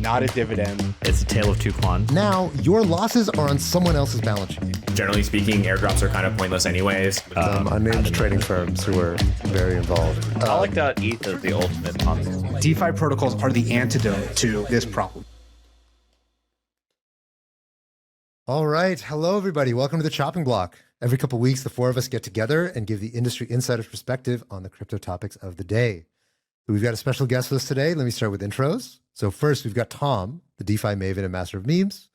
not a dividend. It's a tale of two clans. Now, your losses are on someone else's balance sheet. Generally speaking, airdrops are kind of pointless anyways. Unnamed trading firms who are very involved. I like that ETH is the ultimate Ponzi. DeFi protocols are the antidote to this problem. All right. Hello, everybody. Welcome to the Chopping Block. Every couple of weeks, the four of us get together and give the industry insider's perspective on the crypto topics of the day. We've got a special guest with us today. Let me start with intros. So first, we've got Tom, the DeFi maven and master of memes.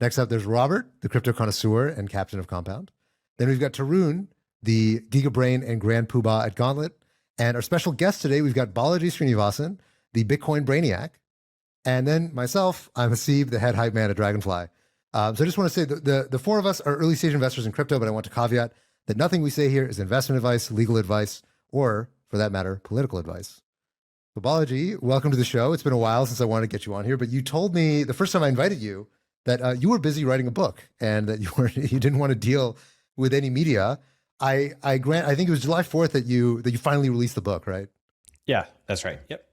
Next up, there's Robert, the crypto connoisseur and captain of Compound. Then we've got Tarun, the gigabrain and grand poobah at Gauntlet. And our special guest today, we've got Balaji Srinivasan, the Bitcoin brainiac. And then myself, I'm Haseeb, the head hype man at Dragonfly. So I just want to say the four of us are early stage investors in crypto, but I want to caveat that nothing we say here is investment advice, legal advice, or for that matter, political advice. So Balaji, welcome to the show. It's been a while since I wanted to get you on here, but you told me the first time I invited you that you were busy writing a book and that you didn't want to deal with any media. I think it was July 4th that you finally released the book, right? Yeah, that's right. Yep.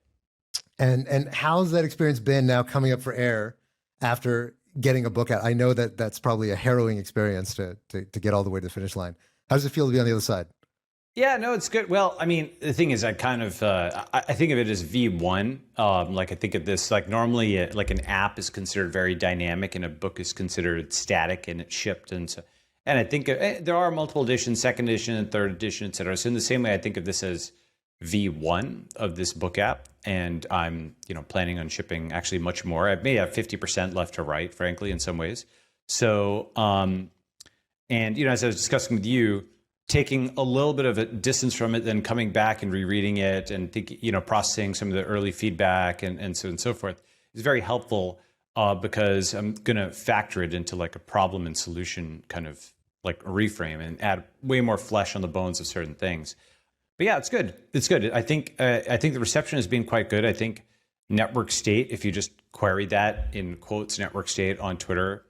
And how's that experience been now coming up for air after getting a book out? I know that that's probably a harrowing experience to get all the way to the finish line. How does it feel to be on the other side? Yeah, no, it's good. Well, I mean, the thing is, I kind of, I think of it as V1. Like I think of this, like normally like an app is considered very dynamic and a book is considered static and it's shipped. And I think there are multiple editions, second edition and third edition, et cetera. So in the same way, I think of this as V1 of this book app. And I'm, planning on shipping actually much more. I may have 50% left to write, frankly, in some ways. So, and, as I was discussing with you, taking a little bit of a distance from it, then coming back and rereading it and processing some of the early feedback and so on and so forth is very helpful because I'm going to factor it into like a problem and solution kind of like a reframe and add way more flesh on the bones of certain things. But yeah, it's good. It's good. I think the reception has been quite good. I think network state, if you just query that in quotes, network state on Twitter,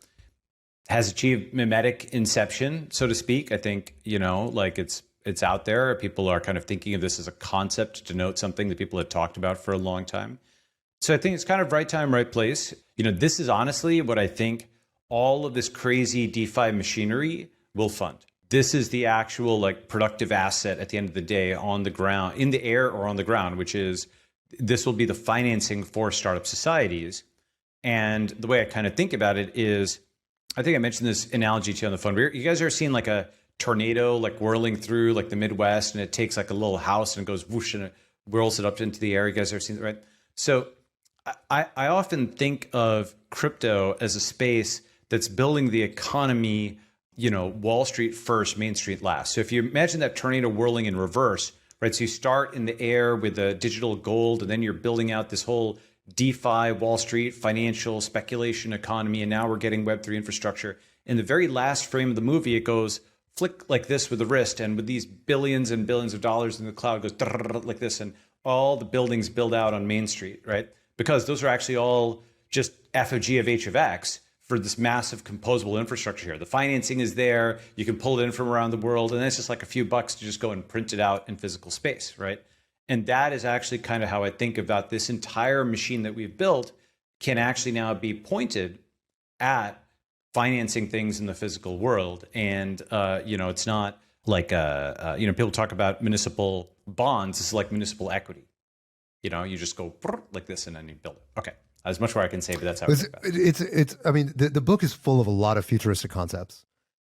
has achieved mimetic inception, so to speak. I think, like it's out there. People are kind of thinking of this as a concept to denote something that people had talked about for a long time. So I think it's kind of right time, right place. This is honestly what I think all of this crazy DeFi machinery will fund. This is the actual like productive asset at the end of the day on the ground, in the air or on the ground, which is this will be the financing for startup societies. And the way I kind of think about it is, I think I mentioned this analogy to you on the phone. You guys ever seen like a tornado like whirling through like the Midwest and it takes like a little house and it goes whoosh and it whirls it up into the air? You guys ever seen that, right? So I often think of crypto as a space that's building the economy, Wall Street first, Main Street last. So if you imagine that tornado whirling in reverse, right? So you start in the air with the digital gold and then you're building out this whole DeFi, Wall Street, financial speculation economy, and now we're getting Web3 infrastructure. In the very last frame of the movie, it goes flick like this with the wrist, and with these billions and billions of dollars in the cloud, it goes like this, and all the buildings build out on Main Street, right? Because those are actually all just F of G of H of X for this massive composable infrastructure here. The financing is there, you can pull it in from around the world, and it's just like a few bucks to just go and print it out in physical space, right? And that is actually kind of how I think about this entire machine that we've built can actually now be pointed at financing things in the physical world. And, it's not like, people talk about municipal bonds. This is like municipal equity. You just go like this and then you build it. Okay. There's much more I can say, but that's how the book is full of a lot of futuristic concepts.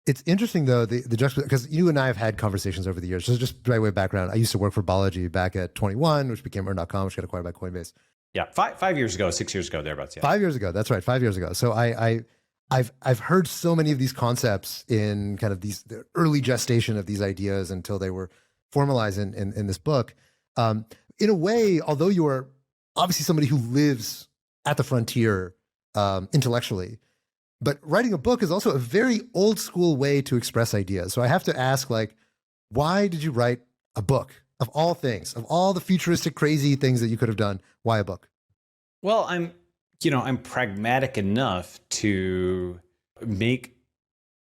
It's interesting though, because you and I have had conversations over the years. So just by way of background, I used to work for Balaji back at 21, which became Earn.com, which got acquired by Coinbase. Yeah, 5 years ago, 6 years ago, thereabouts. Yeah. 5 years ago, that's right, 5 years ago. So I've heard so many of these concepts in kind of the early gestation of these ideas until they were formalized in this book. In a way, although you are obviously somebody who lives at the frontier intellectually, but writing a book is also a very old school way to express ideas. So I have to ask, why did you write a book of all things, of all the futuristic, crazy things that you could have done? Why a book? Well, I'm pragmatic enough to make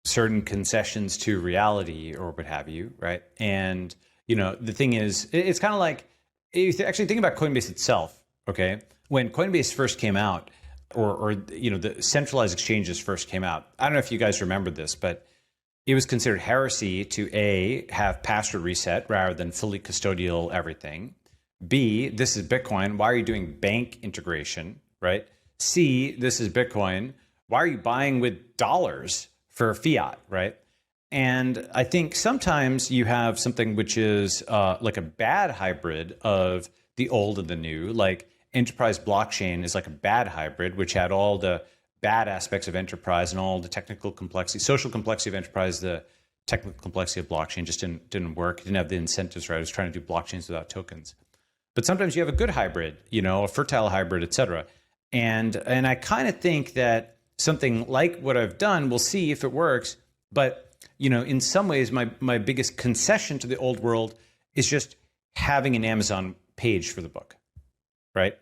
certain concessions to reality or what have you, right? And, the thing is, it's kind of like, if you actually think about Coinbase itself, okay? When Coinbase first came out, or the centralized exchanges first came out. I don't know if you guys remember this, but it was considered heresy to A, have password reset rather than fully custodial everything. B, this is Bitcoin. Why are you doing bank integration, right? C, this is Bitcoin. Why are you buying with dollars for fiat, right? And I think sometimes you have something which is like a bad hybrid of the old and the new, like enterprise blockchain is like a bad hybrid, which had all the bad aspects of enterprise and all the technical complexity, social complexity of enterprise, the technical complexity of blockchain just didn't work. It didn't have the incentives right. It was trying to do blockchains without tokens. But sometimes you have a good hybrid, a fertile hybrid, et cetera. And I kind of think that something like what I've done, we'll see if it works. But, in some ways, my biggest concession to the old world is just having an Amazon page for the book, right?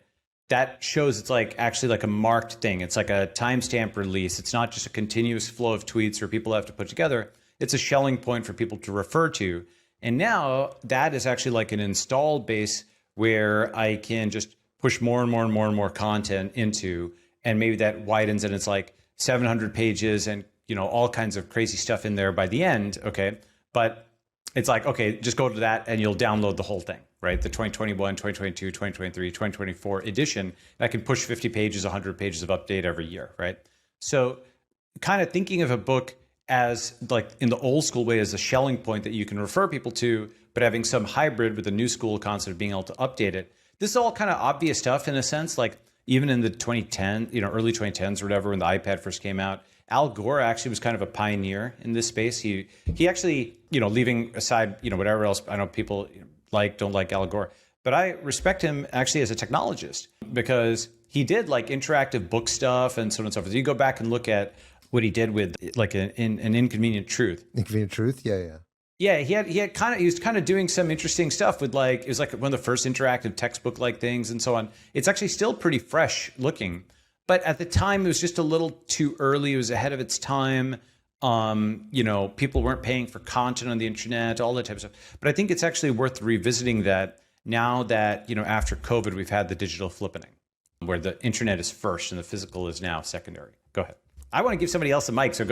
That shows it's actually a marked thing. It's like a timestamp release. It's not just a continuous flow of tweets or people have to put together. It's a Schelling point for people to refer to. And now that is actually like an installed base where I can just push more and more and more and more content into, and maybe that widens and it's like 700 pages and all kinds of crazy stuff in there by the end. Okay, but it's like, okay, just go to that and you'll download the whole thing, right? The 2021, 2022, 2023, 2024 edition that can push 50 pages, 100 pages of update every year, right? So kind of thinking of a book as like in the old school way as a Schelling point that you can refer people to, but having some hybrid with the new school concept of being able to update it. This is all kind of obvious stuff in a sense, like even in the 2010, early 2010s or whatever, when the iPad first came out, Al Gore actually was kind of a pioneer in this space. He actually, leaving aside, whatever else, I know people don't like Al Gore, but I respect him actually as a technologist because he did like interactive book stuff and so on and so forth. You go back and look at what he did with like an Inconvenient Truth. Inconvenient Truth, yeah. Yeah, he was kind of doing some interesting stuff with it was like one of the first interactive textbook like things and so on. It's actually still pretty fresh looking. But at the time, it was just a little too early. It was ahead of its time. People weren't paying for content on the internet, all that type of stuff. But I think it's actually worth revisiting that now that, after COVID, we've had the digital flippening, where the internet is first and the physical is now secondary. Go ahead. I want to give somebody else a mic, so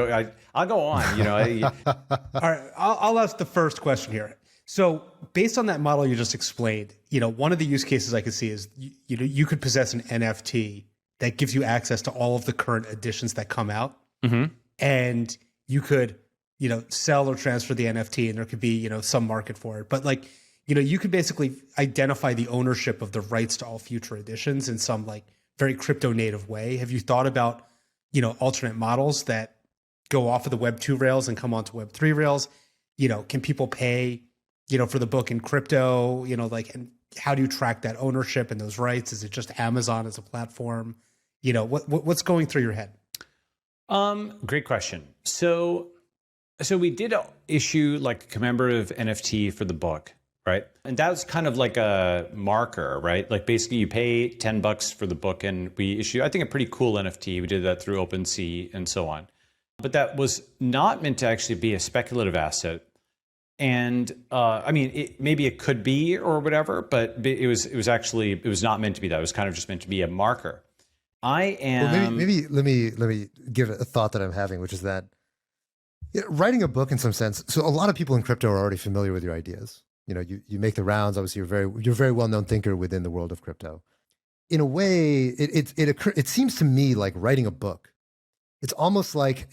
I'll go on. All right, I'll ask the first question here. So based on that model you just explained, one of the use cases I could see is, you could possess an NFT that gives you access to all of the current editions that come out. Mm-hmm. And you could, sell or transfer the NFT and there could be, some market for it. But you could basically identify the ownership of the rights to all future editions in some very crypto native way. Have you thought about, alternate models that go off of the Web 2 rails and come onto Web 3 rails? Can people pay, for the book in crypto, and how do you track that ownership and those rights? Is it just Amazon as a platform? What's going through your head? Great question. So we did issue like a commemorative NFT for the book, right? And that was kind of like a marker, right? Like basically you pay $10 for the book and we issue, I think, a pretty cool NFT. We did that through OpenSea and so on. But that was not meant to actually be a speculative asset. And maybe it could be or whatever, but it was not meant to be that. It was kind of just meant to be a marker. Well, maybe let me give a thought that I'm having, which is that writing a book in some sense. So a lot of people in crypto are already familiar with your ideas. You make the rounds. Obviously, you're a very well-known thinker within the world of crypto. In a way, it seems to me like writing a book. It's almost like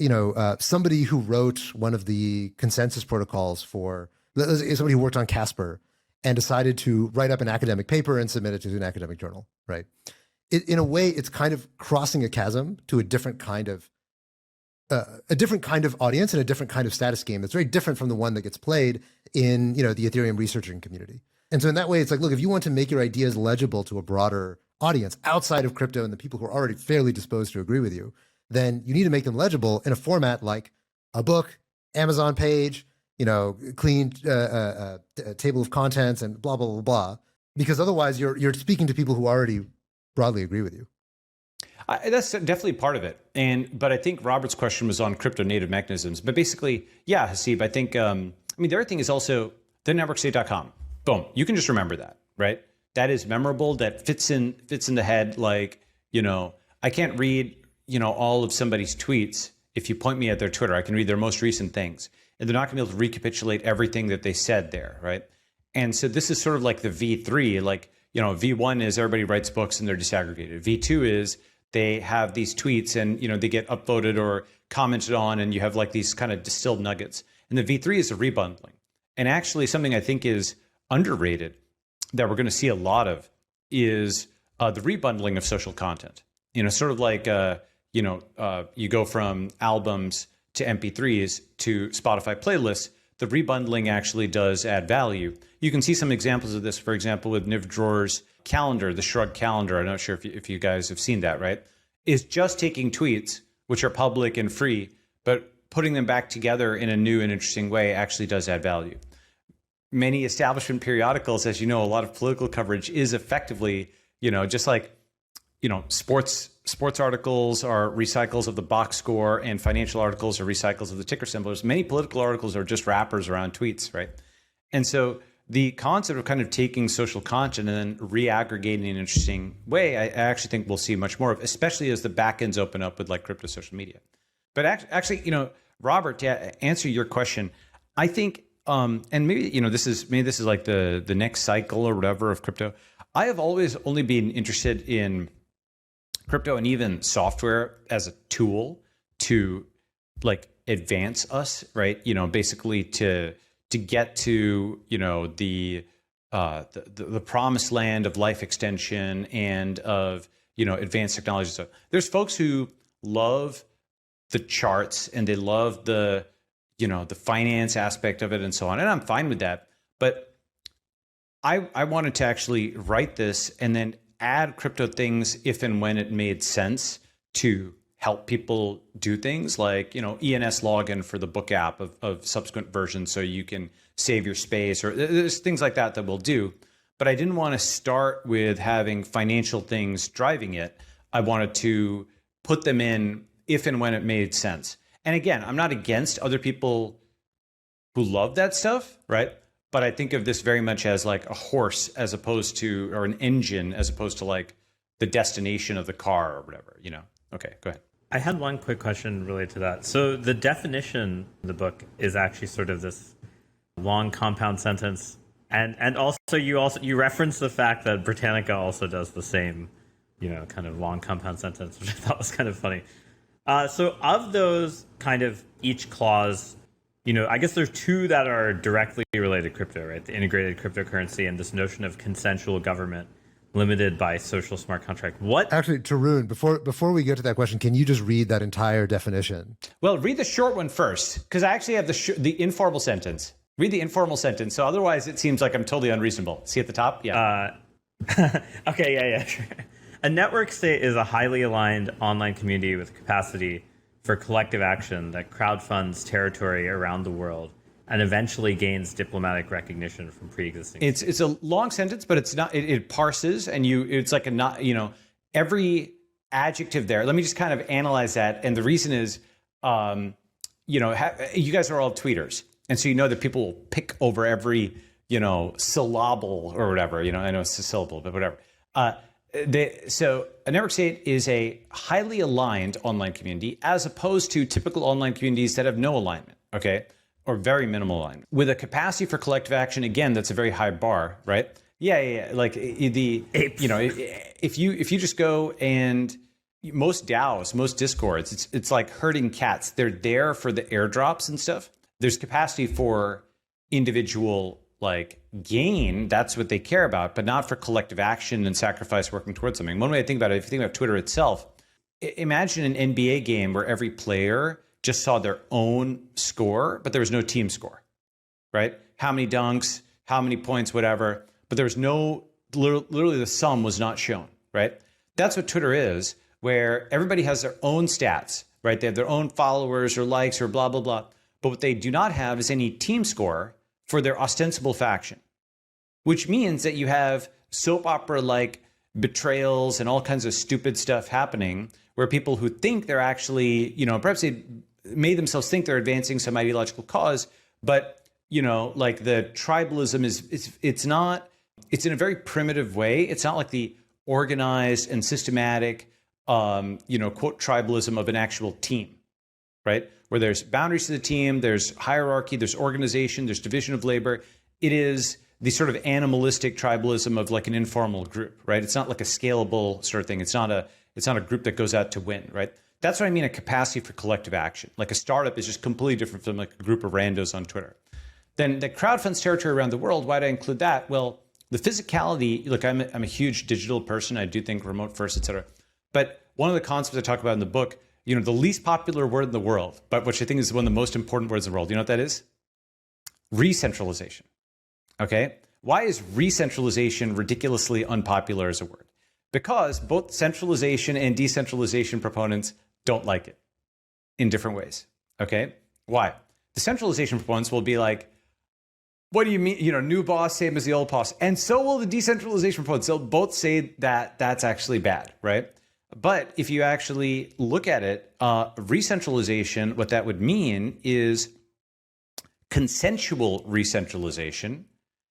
somebody who wrote one of the consensus protocols for somebody who worked on Casper and decided to write up an academic paper and submit it to an academic journal, right? In a way, it's kind of crossing a chasm to a different kind of audience and a different kind of status game that's very different from the one that gets played in the Ethereum researching community. And so in that way, it's like, look, if you want to make your ideas legible to a broader audience outside of crypto and the people who are already fairly disposed to agree with you, then you need to make them legible in a format like a book, Amazon page, clean table of contents and blah, blah, blah, blah. Because otherwise you're speaking to people who already broadly agree with you. That's definitely part of it. But I think Robert's question was on crypto native mechanisms. But basically, yeah, Haseeb, I think, the other thing is also thenetworkstate.com. Boom. You can just remember that, right? That is memorable. That fits in the head. I can't read, all of somebody's tweets. If you point me at their Twitter, I can read their most recent things, and they're not going to be able to recapitulate everything that they said there, right? And so this is sort of like the V3, like, V1 is everybody writes books and they're disaggregated. V2 is they have these tweets and, they get upvoted or commented on, and you have like these kind of distilled nuggets. And the V3 is the rebundling. And actually something I think is underrated that we're going to see a lot of is the rebundling of social content. Sort of like, you go from albums to MP3s to Spotify playlists. The rebundling actually does add value. You can see some examples of this, for example, with Niv Dror's calendar, the Shrug calendar. I'm not sure if you guys have seen that, right? Is just taking tweets, which are public and free, but putting them back together in a new and interesting way actually does add value. Many establishment periodicals, as you know, a lot of political coverage is effectively, just like, sports articles are recycles of the box score and financial articles are recycles of the ticker symbols. Many political articles are just wrappers around tweets, right? And so the concept of kind of taking social content and then reaggregating in an interesting way, I actually think we'll see much more of, especially as the backends open up with like crypto social media. But actually, Robert, to answer your question, I think, and maybe, this is like the next cycle or whatever of crypto. I have always only been interested in crypto and even software as a tool to like advance us, right? Basically to get to, the promised land of life extension and of, advanced technology. So there's folks who love the charts and they love the finance aspect of it and so on. And I'm fine with that. But I wanted to actually write this and then add crypto things if and when it made sense to help people do things like, ENS login for the book app of subsequent versions so you can save your space, or there's things like that we'll do. But I didn't want to start with having financial things driving it. I wanted to put them in if and when it made sense. And again, I'm not against other people who love that stuff, right? But I think of this very much as like a horse as opposed to, or an engine as opposed to like the destination of the car or whatever, Okay, go ahead. I had one quick question related to that. So the definition in the book is actually sort of this long compound sentence. And also you reference the fact that Britannica also does the same, kind of long compound sentence, which I thought was kind of funny. So of those kind of each clause, I guess there's two that are directly related to crypto, right? The integrated cryptocurrency and this notion of consensual government limited by social smart contract. What? Actually, Tarun, before we get to that question, can you just read that entire definition? Well, read the short one first, because I actually have the informal sentence. Read the informal sentence. So otherwise it seems like I'm totally unreasonable. See at the top? Yeah. Okay, yeah, sure. A network state is a highly aligned online community with capacity for collective action that crowdfunds territory around the world and eventually gains diplomatic recognition from pre-existing states. It's a long sentence, but it's not. It parses, and it's like every adjective there. Let me just kind of analyze that, and the reason is, you guys are all tweeters, and so that people will pick over every syllable or whatever. I know it's a syllable, but whatever. So a network state is a highly aligned online community as opposed to typical online communities that have no alignment, okay, or very minimal alignment. With a capacity for collective action, again, that's a very high bar, right? Yeah. Like if you just go and most DAOs, most Discords, it's like herding cats. They're there for the airdrops and stuff. There's capacity for individual gain, that's what they care about, but not for collective action and sacrifice working towards something. One way to think about it, if you think about Twitter itself, imagine an NBA game where every player just saw their own score, but there was no team score, right? How many dunks, how many points, whatever, but there was literally the sum was not shown, right? That's what Twitter is, where everybody has their own stats, right? They have their own followers or likes or blah, blah, blah. But what they do not have is any team score for their ostensible faction, which means that you have soap opera-like betrayals and all kinds of stupid stuff happening where people who think they're actually, perhaps they made themselves think they're advancing some ideological cause, but, like the tribalism it's not, it's in a very primitive way. It's not like the organized and systematic quote, tribalism of an actual team, right? Where there's boundaries to the team, there's hierarchy, there's organization, there's division of labor. It is the sort of animalistic tribalism of like an informal group, right? It's not like a scalable sort of thing. It's not a group that goes out to win, right? That's what I mean, a capacity for collective action. Like a startup is just completely different from like a group of randos on Twitter. Then the crowdfunds territory around the world, why did I include that? Well, the physicality, look, I'm a huge digital person. I do think remote first, et cetera. But one of the concepts I talk about in the book, the least popular word in the world, but which I think is one of the most important words in the world, you know what that is? Re-centralization. Okay? Why is re-centralization ridiculously unpopular as a word? Because both centralization and decentralization proponents don't like it in different ways. Okay? Why? The centralization proponents will be like, what do you mean? New boss, same as the old boss. And so will the decentralization proponents. They'll both say that that's actually bad, right? But if you actually look at it, re-centralization, what that would mean is consensual re-centralization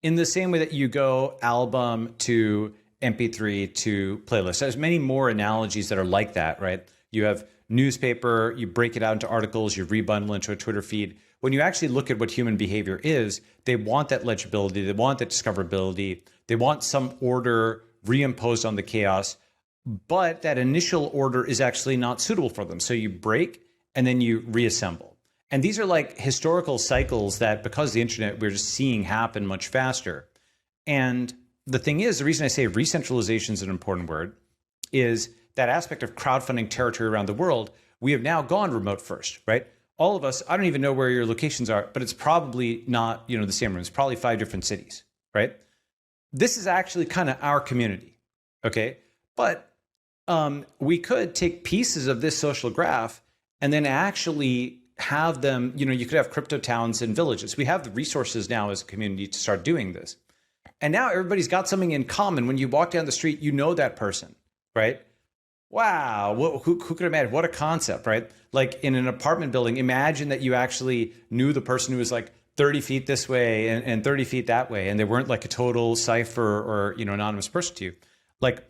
in the same way that you go album to MP3 to playlist. There's many more analogies that are like that, right? You have newspaper, you break it out into articles, you rebundle into a Twitter feed. When you actually look at what human behavior is, they want that legibility, they want that discoverability, they want some order reimposed on the chaos, but that initial order is actually not suitable for them. So you break and then you reassemble. And these are like historical cycles that, because of the internet, we're just seeing happen much faster. And the thing is, the reason I say re-centralization is an important word is that aspect of crowdfunding territory around the world. We have now gone remote first, right? All of us, I don't even know where your locations are, but it's probably not, the same room. It's probably 5 different cities, right? This is actually kind of our community, okay? But we could take pieces of this social graph and then actually have them, you could have crypto towns and villages. We have the resources now as a community to start doing this. And now everybody's got something in common. When you walk down the street, you know that person, right? Wow, who could imagine? What a concept, right? Like in an apartment building, imagine that you actually knew the person who was like 30 feet this way and 30 feet that way, and they weren't like a total cipher or anonymous person to you. Like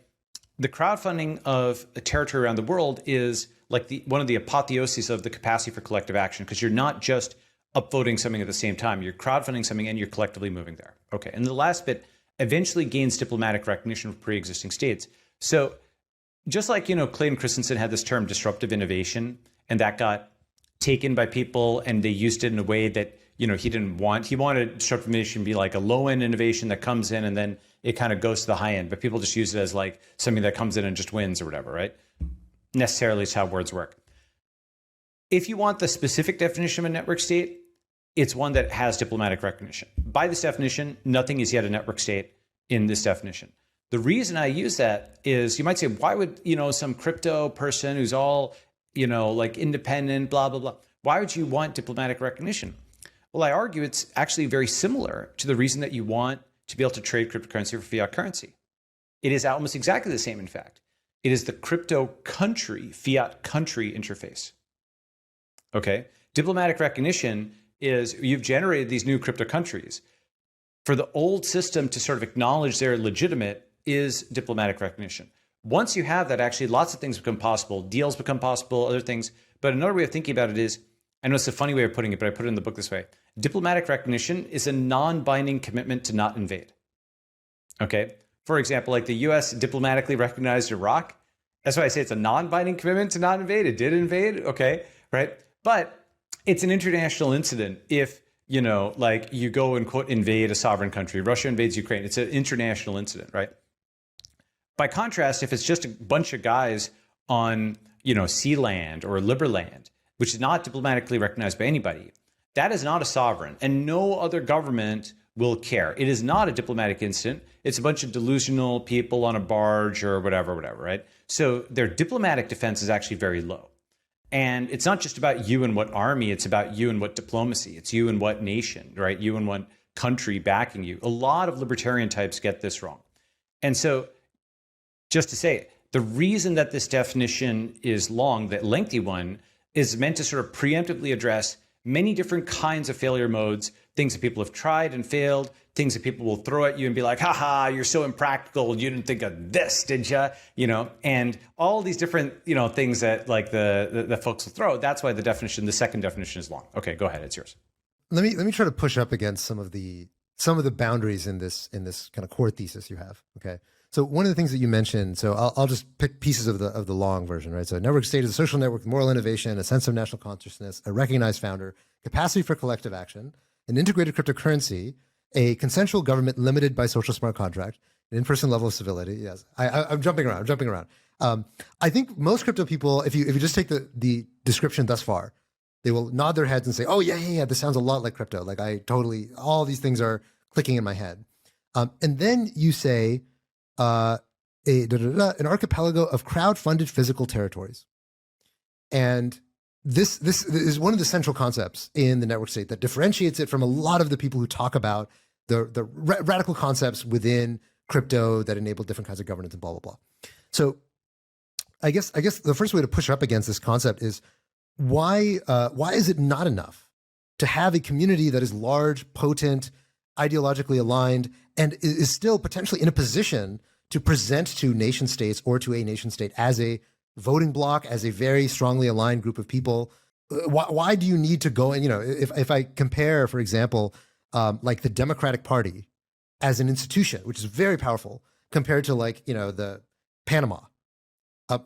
the crowdfunding of a territory around the world is like one of the apotheoses of the capacity for collective action, because you're not just upvoting something at the same time. You're crowdfunding something and you're collectively moving there. Okay, and the last bit eventually gains diplomatic recognition of pre-existing states. So just like, Clayton Christensen had this term disruptive innovation, and that got taken by people and they used it in a way that, he didn't want. He wanted disruptive innovation to be like a low-end innovation that comes in and then it kind of goes to the high end, but people just use it as like something that comes in and just wins or whatever, right? Necessarily is how words work. If you want the specific definition of a network state, it's one that has diplomatic recognition. By this definition, nothing is yet a network state in this definition. The reason I use that is, you might say, why would, some crypto person who's all, like independent, blah, blah, blah, why would you want diplomatic recognition? Well, I argue it's actually very similar to the reason that you want to be able to trade cryptocurrency for fiat currency. It is almost exactly the same, in fact. It is the crypto country, fiat country interface. Okay? Diplomatic recognition is you've generated these new crypto countries. For the old system to sort of acknowledge they're legitimate is diplomatic recognition. Once you have that, actually, lots of things become possible. Deals become possible, other things. But another way of thinking about it is, I know it's a funny way of putting it, but I put it in the book this way. Diplomatic recognition is a non-binding commitment to not invade. Okay? For example, like the US diplomatically recognized Iraq. That's why I say it's a non-binding commitment to not invade. It did invade, okay, right? But it's an international incident if, like you go and quote invade a sovereign country. Russia invades Ukraine. It's an international incident, right? By contrast, if it's just a bunch of guys on, sea land or liberland, which is not diplomatically recognized by anybody, that is not a sovereign, and no other government will care. It is not a diplomatic incident. It's a bunch of delusional people on a barge or whatever, right? So their diplomatic defense is actually very low. And it's not just about you and what army, it's about you and what diplomacy. It's you and what nation, right? You and what country backing you. A lot of libertarian types get this wrong. And so just to say, the reason that this definition is long, that lengthy one, is meant to sort of preemptively address many different kinds of failure modes things that people have tried and failed, things that people will throw at you and be like, haha, you're so impractical. You didn't think of this, did you? And all these different, things that like the folks will throw. That's why the second definition is long. Okay, go ahead. It's yours. Let me try to push up against some of the boundaries in this kind of core thesis you have. Okay. So one of the things that you mentioned, so I'll just pick pieces of the long version, right? So a network state is a social network with moral innovation, a sense of national consciousness, a recognized founder, capacity for collective action, an integrated cryptocurrency, a consensual government limited by social smart contract, an in-person level of civility. Yes, I'm jumping around. I think most crypto people, if you just take the description thus far, they will nod their heads and say, "Oh yeah, this sounds a lot like crypto. Like all these things are clicking in my head." And then you say an archipelago of crowd-funded physical territories, and this is one of the central concepts in the network state that differentiates it from a lot of the people who talk about the radical concepts within crypto that enable different kinds of governance and blah blah blah. So, I guess the first way to push up against this concept is why is it not enough to have a community that is large, potent, ideologically aligned, and is still potentially in a position to present to nation states or to a nation state as a voting bloc, as a very strongly aligned group of people? Why do you need to go and, if I compare, for example, like the Democratic Party as an institution, which is very powerful, compared to the Panama.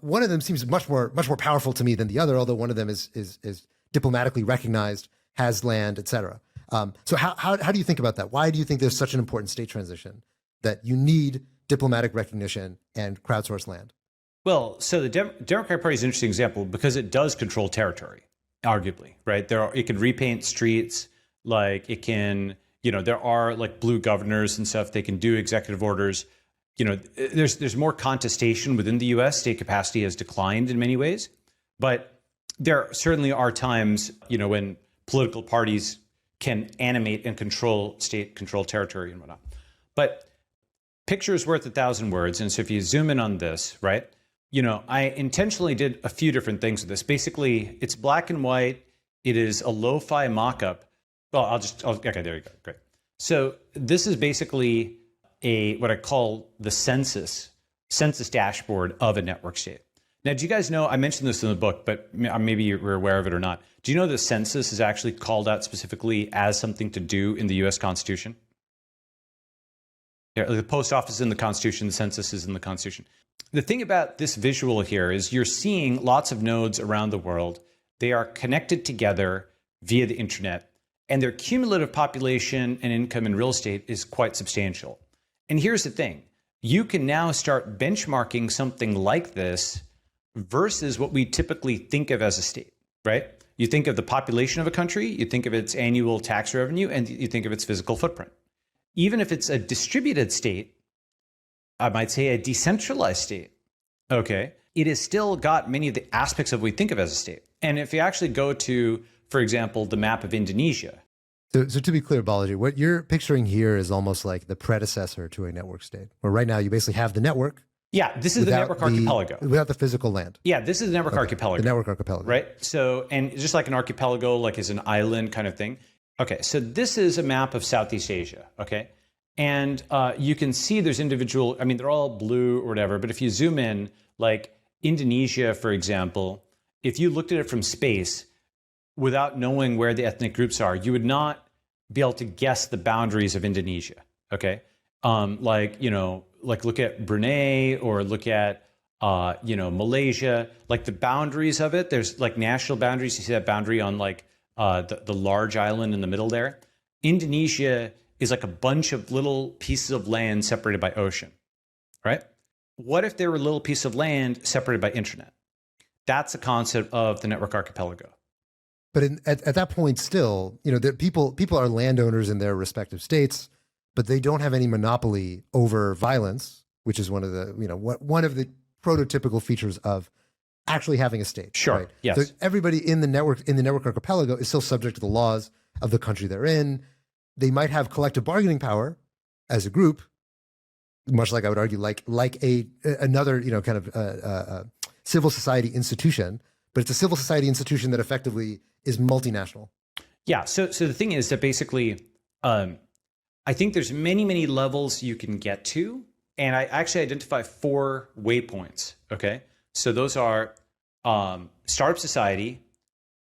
One of them seems much more powerful to me than the other, although one of them is diplomatically recognized, has land, etc. So how do you think about that? Why do you think there's such an important state transition that you need diplomatic recognition and crowdsourced land? Well, so the Democratic Party is an interesting example because it does control territory, arguably, right? It can repaint streets, like it can, there are like blue governors and stuff. They can do executive orders. There's more contestation within the U.S. State capacity has declined in many ways, but there certainly are times, when political parties can animate and control territory and whatnot. But picture is worth 1,000 words, and so if you zoom in on this, right? I intentionally did a few different things with this. Basically, it's black and white. It is a lo-fi mock-up. Well, okay, there you go. Great. So this is basically what I call the census dashboard of a network state. Now, do you guys know, I mentioned this in the book, but maybe you're aware of it or not. Do you know the census is actually called out specifically as something to do in the U.S. Constitution? Yeah, the post office is in the Constitution, the census is in the Constitution. The thing about this visual here is you're seeing lots of nodes around the world. They are connected together via the internet, and their cumulative population and income in real estate is quite substantial. And here's the thing. You can now start benchmarking something like this versus what we typically think of as a state, right? You think of the population of a country, you think of its annual tax revenue, and you think of its physical footprint. Even if it's a distributed state, I might say a decentralized state, okay, it has still got many of the aspects of what we think of as a state. And if you actually go to, for example, the map of Indonesia. So to be clear, Balaji, what you're picturing here is almost like the predecessor to a network state, where right now you basically have the network. Yeah, this is the network archipelago. Without the physical land. Yeah, this is the network archipelago. The network archipelago. Right? So, and just like an archipelago, like is an island kind of thing. Okay, so this is a map of Southeast Asia, okay? And you can see there's individual, they're all blue or whatever, but if you zoom in, like Indonesia, for example, if you looked at it from space without knowing where the ethnic groups are, you would not be able to guess the boundaries of Indonesia, okay? Like look at Brunei or look at, Malaysia, like the boundaries of it, there's like national boundaries. You see that boundary on like the large island in the middle there. Indonesia is like a bunch of little pieces of land separated by ocean, right? What if there were a little piece of land separated by internet? That's the concept of the network archipelago. But at that point, still, people are landowners in their respective states, but they don't have any monopoly over violence, which is one of the one of the prototypical features of actually having a state. Sure. Right? Yes. So everybody in the network archipelago is still subject to the laws of the country they're in. They might have collective bargaining power as a group, much like I would argue, like another kind of civil society institution, but it's a civil society institution that effectively is multinational. Yeah. So the thing is that basically I think there's many, many levels you can get to. And I actually identify 4 waypoints. Okay. So those are startup society,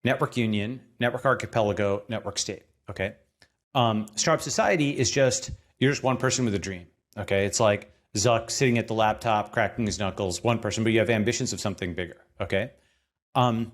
network union, network archipelago, network state. Okay. Startup society is just, you're just one person with a dream. Okay. It's like Zuck sitting at the laptop, cracking his knuckles, one person, but you have ambitions of something bigger. Okay. A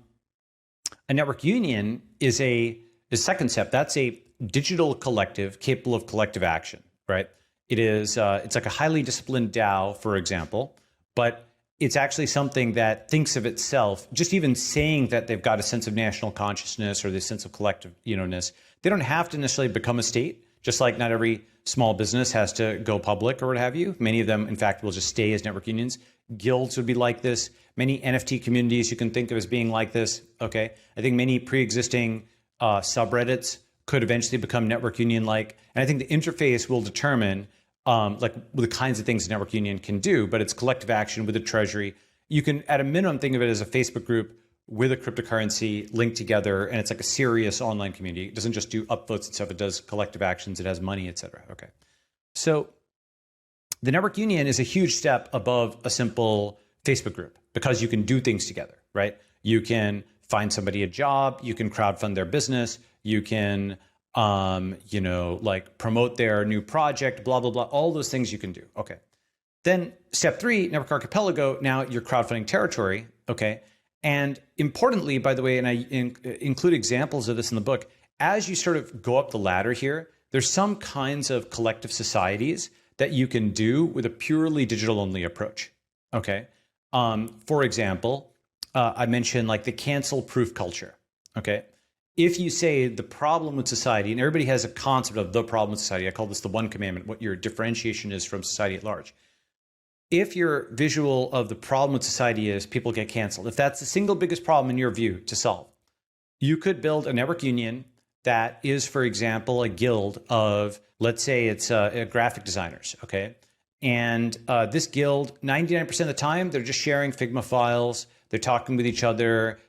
network union is the second step. That's a digital collective capable of collective action, right? It is, it's like a highly disciplined DAO, for example, but it's actually something that thinks of itself, just even saying that they've got a sense of national consciousness or this sense of collective, ness. They don't have to necessarily become a state, just like not every small business has to go public or what have you. Many of them, in fact, will just stay as network unions. Guilds would be like this. Many NFT communities you can think of as being like this, okay? I think many pre-existing subreddits could eventually become network union-like. And I think the interface will determine like the kinds of things a network union can do, but it's collective action with a treasury. You can, at a minimum, think of it as a Facebook group with a cryptocurrency linked together, and it's like a serious online community. It doesn't just do upvotes and stuff. It does collective actions. It has money, et cetera. Okay. So the network union is a huge step above a simple Facebook group because you can do things together, right? You can find somebody a job. You can crowdfund their business. You can like promote their new project, blah, blah, blah, all those things you can do. Okay. Then step 3, network archipelago, now you're crowdfunding territory. Okay. And importantly, by the way, and I include examples of this in the book, as you sort of go up the ladder here, there's some kinds of collective societies that you can do with a purely digital only approach. Okay. For example, I mentioned like the cancel proof culture. Okay. If you say the problem with society, and everybody has a concept of the problem with society, I call this the one commandment, what your differentiation is from society at large. If your visual of the problem with society is people get canceled, if that's the single biggest problem in your view to solve, you could build a network union that is, for example, a guild of, let's say it's graphic designers, okay? And this guild, 99% of the time, they're just sharing Figma files, they're talking with each other,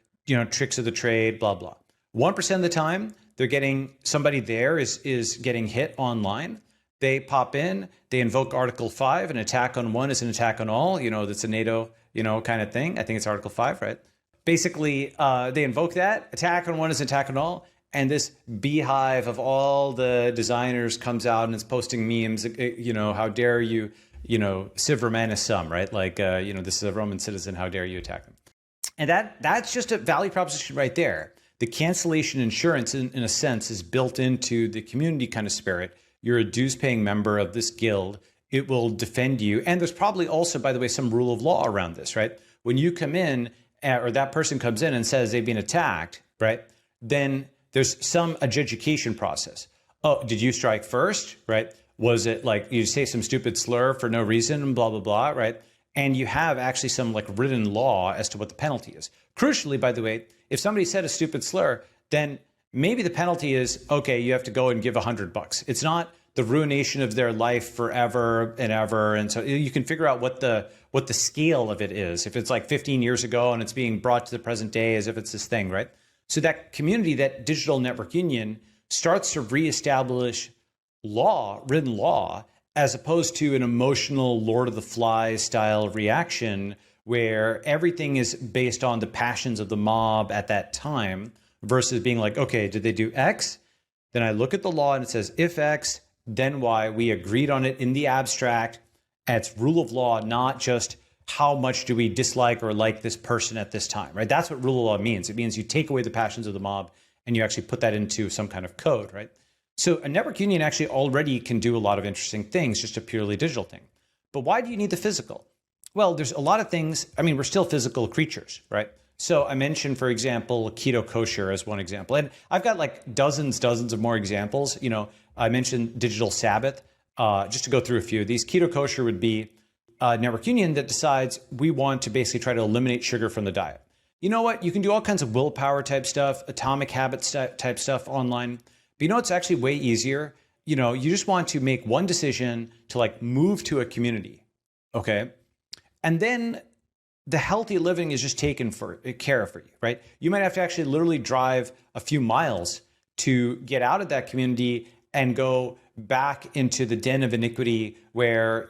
tricks of the trade, blah, blah. 1% of the time, they're getting, somebody there is getting hit online. They pop in, they invoke Article 5, an attack on one is an attack on all, that's a NATO, kind of thing. I think it's Article 5, right? Basically, they invoke that, attack on one is an attack on all, and this beehive of all the designers comes out and it's posting memes, how dare you, civ Romanus sum, right? Like, this is a Roman citizen, how dare you attack them? And that's just a value proposition right there. The cancellation insurance, in a sense, is built into the community kind of spirit. You're a dues-paying member of this guild. It will defend you. And there's probably also, by the way, some rule of law around this, right? When you come in, or that person comes in and says they've been attacked, right? Then there's some adjudication process. Oh, did you strike first, right? Was it like you say some stupid slur for no reason, blah, blah, blah, right? And you have actually some like written law as to what the penalty is. Crucially, by the way, if somebody said a stupid slur, then maybe the penalty is, okay, you have to go and give $100. It's not the ruination of their life forever and ever. And so you can figure out what the scale of it is. If it's like 15 years ago and it's being brought to the present day as if it's this thing, right? So that community, that digital network union starts to reestablish law, written law, as opposed to an emotional Lord of the Flies style reaction where everything is based on the passions of the mob at that time versus being like, okay, did they do X? Then I look at the law and it says, if X, then Y. We agreed on it in the abstract. It's rule of law, not just how much do we dislike or like this person at this time, right? That's what rule of law means. It means you take away the passions of the mob and you actually put that into some kind of code, right? So a network union actually already can do a lot of interesting things, just a purely digital thing. But why do you need the physical? Well, there's a lot of things. I mean, we're still physical creatures, right? So I mentioned, for example, keto kosher as one example. And I've got like dozens of more examples. I mentioned digital Sabbath. Just to go through a few, these keto kosher would be a network union that decides we want to basically try to eliminate sugar from the diet. You know what? You can do all kinds of willpower type stuff, atomic habits type stuff online. But it's actually way easier. You just want to make one decision to like move to a community, okay? And then the healthy living is just taken care of for you, right? You might have to actually literally drive a few miles to get out of that community and go back into the den of iniquity where,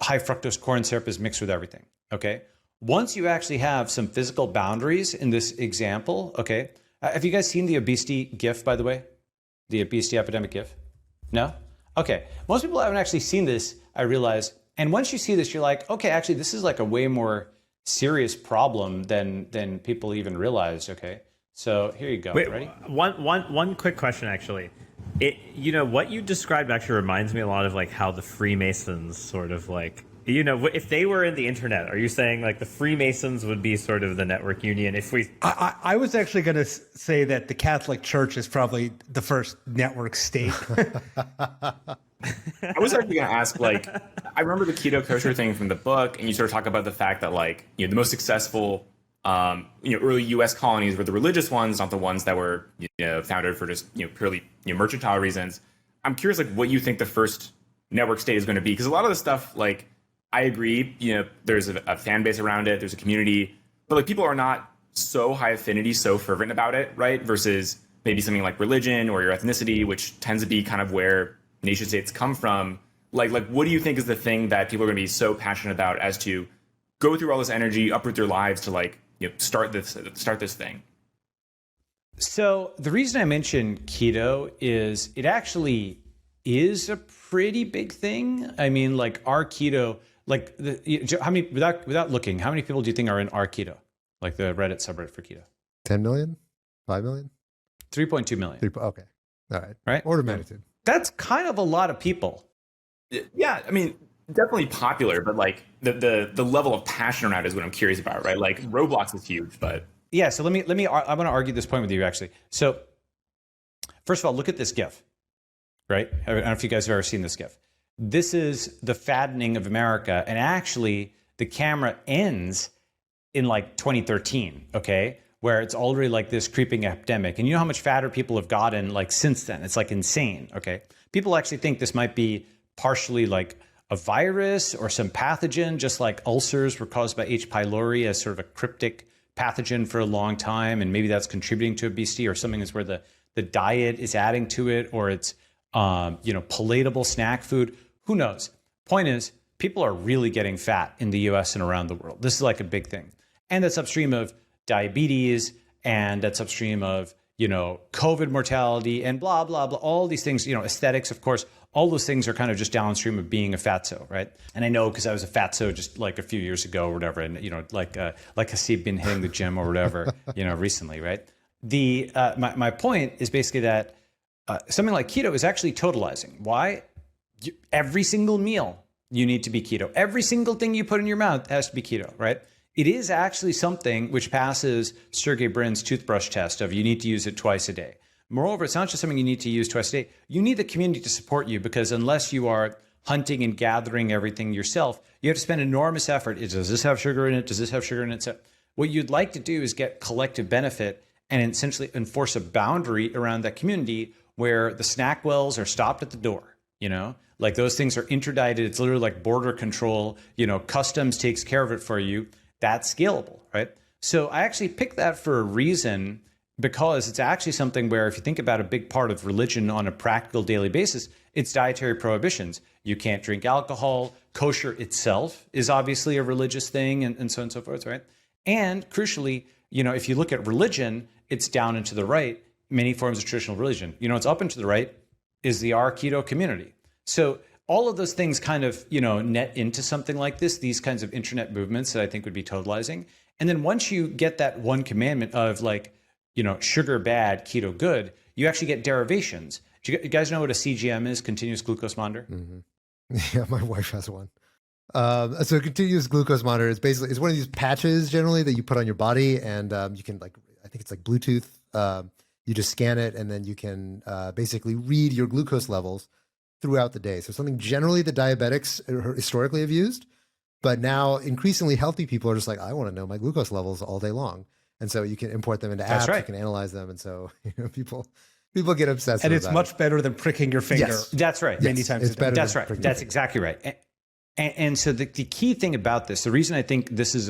high fructose corn syrup is mixed with everything. Okay. Once you actually have some physical boundaries in this example, okay. Have you guys seen the obesity GIF, by the way? The obesity epidemic GIF? No? Okay. Most people haven't actually seen this, I realize. And once you see this, you're like, okay, actually, this is like a way more serious problem than people even realize. Okay. So here you go. Wait, ready? One quick question, actually. What you described actually reminds me a lot of like how the Freemasons sort of like, if they were in the internet, are you saying like the Freemasons would be sort of the network union? If we, I was actually going to say that the Catholic Church is probably the first network state. I was actually going to ask, like, I remember the keto kosher thing from the book, and you sort of talk about the fact that, like, the most successful, early U.S. colonies were the religious ones, not the ones that were, founded for just, purely, mercantile reasons. I'm curious, like, what you think the first network state is going to be, because a lot of the stuff, like, I agree, there's a fan base around it, there's a community, but like people are not so high affinity, so fervent about it, right? Versus maybe something like religion or your ethnicity, which tends to be kind of where nation states come from. Like what do you think is the thing that people are going to be so passionate about as to go through all this energy, uproot their lives to like start this thing? So the reason I mentioned keto is it actually is a pretty big thing. I mean, like our keto. Like how many without looking, how many people do you think are in our keto, like the Reddit subreddit for keto? 10 million, 5 million, 3.2 million. Okay, all right, right. Order of magnitude. That's kind of a lot of people. Yeah, I mean, definitely popular, but like the level of passion around it is what I'm curious about, right? Like Roblox is huge, but yeah. So let me. I'm going to argue this point with you actually. So first of all, look at this GIF, right? I don't know if you guys have ever seen this GIF. This is the fattening of America. And actually, the camera ends in like 2013, okay, where it's already like this creeping epidemic. And you know how much fatter people have gotten like since then? It's like insane, okay? People actually think this might be partially like a virus or some pathogen, just like ulcers were caused by H. pylori as sort of a cryptic pathogen for a long time. And maybe that's contributing to obesity, or something is where the diet is adding to it, or it's palatable snack food. Who knows? Point is, people are really getting fat in the US and around the world. This is like a big thing. And that's upstream of diabetes, and that's upstream of, COVID mortality and blah, blah, blah. All these things, aesthetics, of course, all those things are kind of just downstream of being a fatso, right? And I know because I was a fatso just like a few years ago or whatever. And, like Haseeb been hitting the gym or whatever, recently, right? My point is basically that something like keto is actually totalizing. Why? Every single meal you need to be keto. Every single thing you put in your mouth has to be keto, right? It is actually something which passes Sergey Brin's toothbrush test of you need to use it twice a day. Moreover, it's not just something you need to use twice a day. You need the community to support you, because unless you are hunting and gathering everything yourself, you have to spend enormous effort. Does this have sugar in it? Does this have sugar in it? So what you'd like to do is get collective benefit and essentially enforce a boundary around that community where the snack wells are stopped at the door, Like those things are interdicted. It's literally like border control. Customs takes care of it for you. That's scalable, right? So I actually picked that for a reason, because it's actually something where if you think about a big part of religion on a practical daily basis, it's dietary prohibitions. You can't drink alcohol. Kosher itself is obviously a religious thing, and so on and so forth, right? And crucially, if you look at religion, it's down and to the right, many forms of traditional religion. It's up and to the right is the R keto community. So all of those things kind of, net into something like this, these kinds of internet movements that I think would be totalizing. And then once you get that one commandment of like, sugar bad, keto good, you actually get derivations. Do you guys know what a CGM is, continuous glucose monitor? Mm-hmm. Yeah, my wife has one. So continuous glucose monitor is basically, it's one of these patches generally that you put on your body, and you can I think it's like Bluetooth. You just scan it, and then you can basically read your glucose levels throughout the day. So something generally that diabetics historically have used, but now increasingly healthy people are just like, I want to know my glucose levels all day long. And so you can import them into apps, right. You can analyze them. And so people get obsessed and with it's much better than pricking your finger. Yes. That's right. Many times it's better. That's right. That's exactly right. And so the key thing about this, the reason I think this is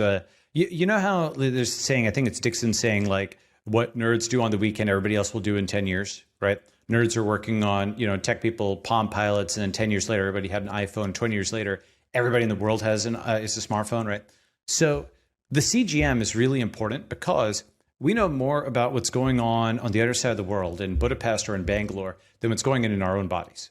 you know how there's saying, I think it's Dixon saying like, what nerds do on the weekend, everybody else will do in 10 years, right? nerds are working on, tech people, Palm Pilots, and then 10 years later, everybody had an iPhone. 20 years later, everybody in the world is a smartphone, right? So the CGM is really important because we know more about what's going on the other side of the world in Budapest or in Bangalore than what's going on in our own bodies,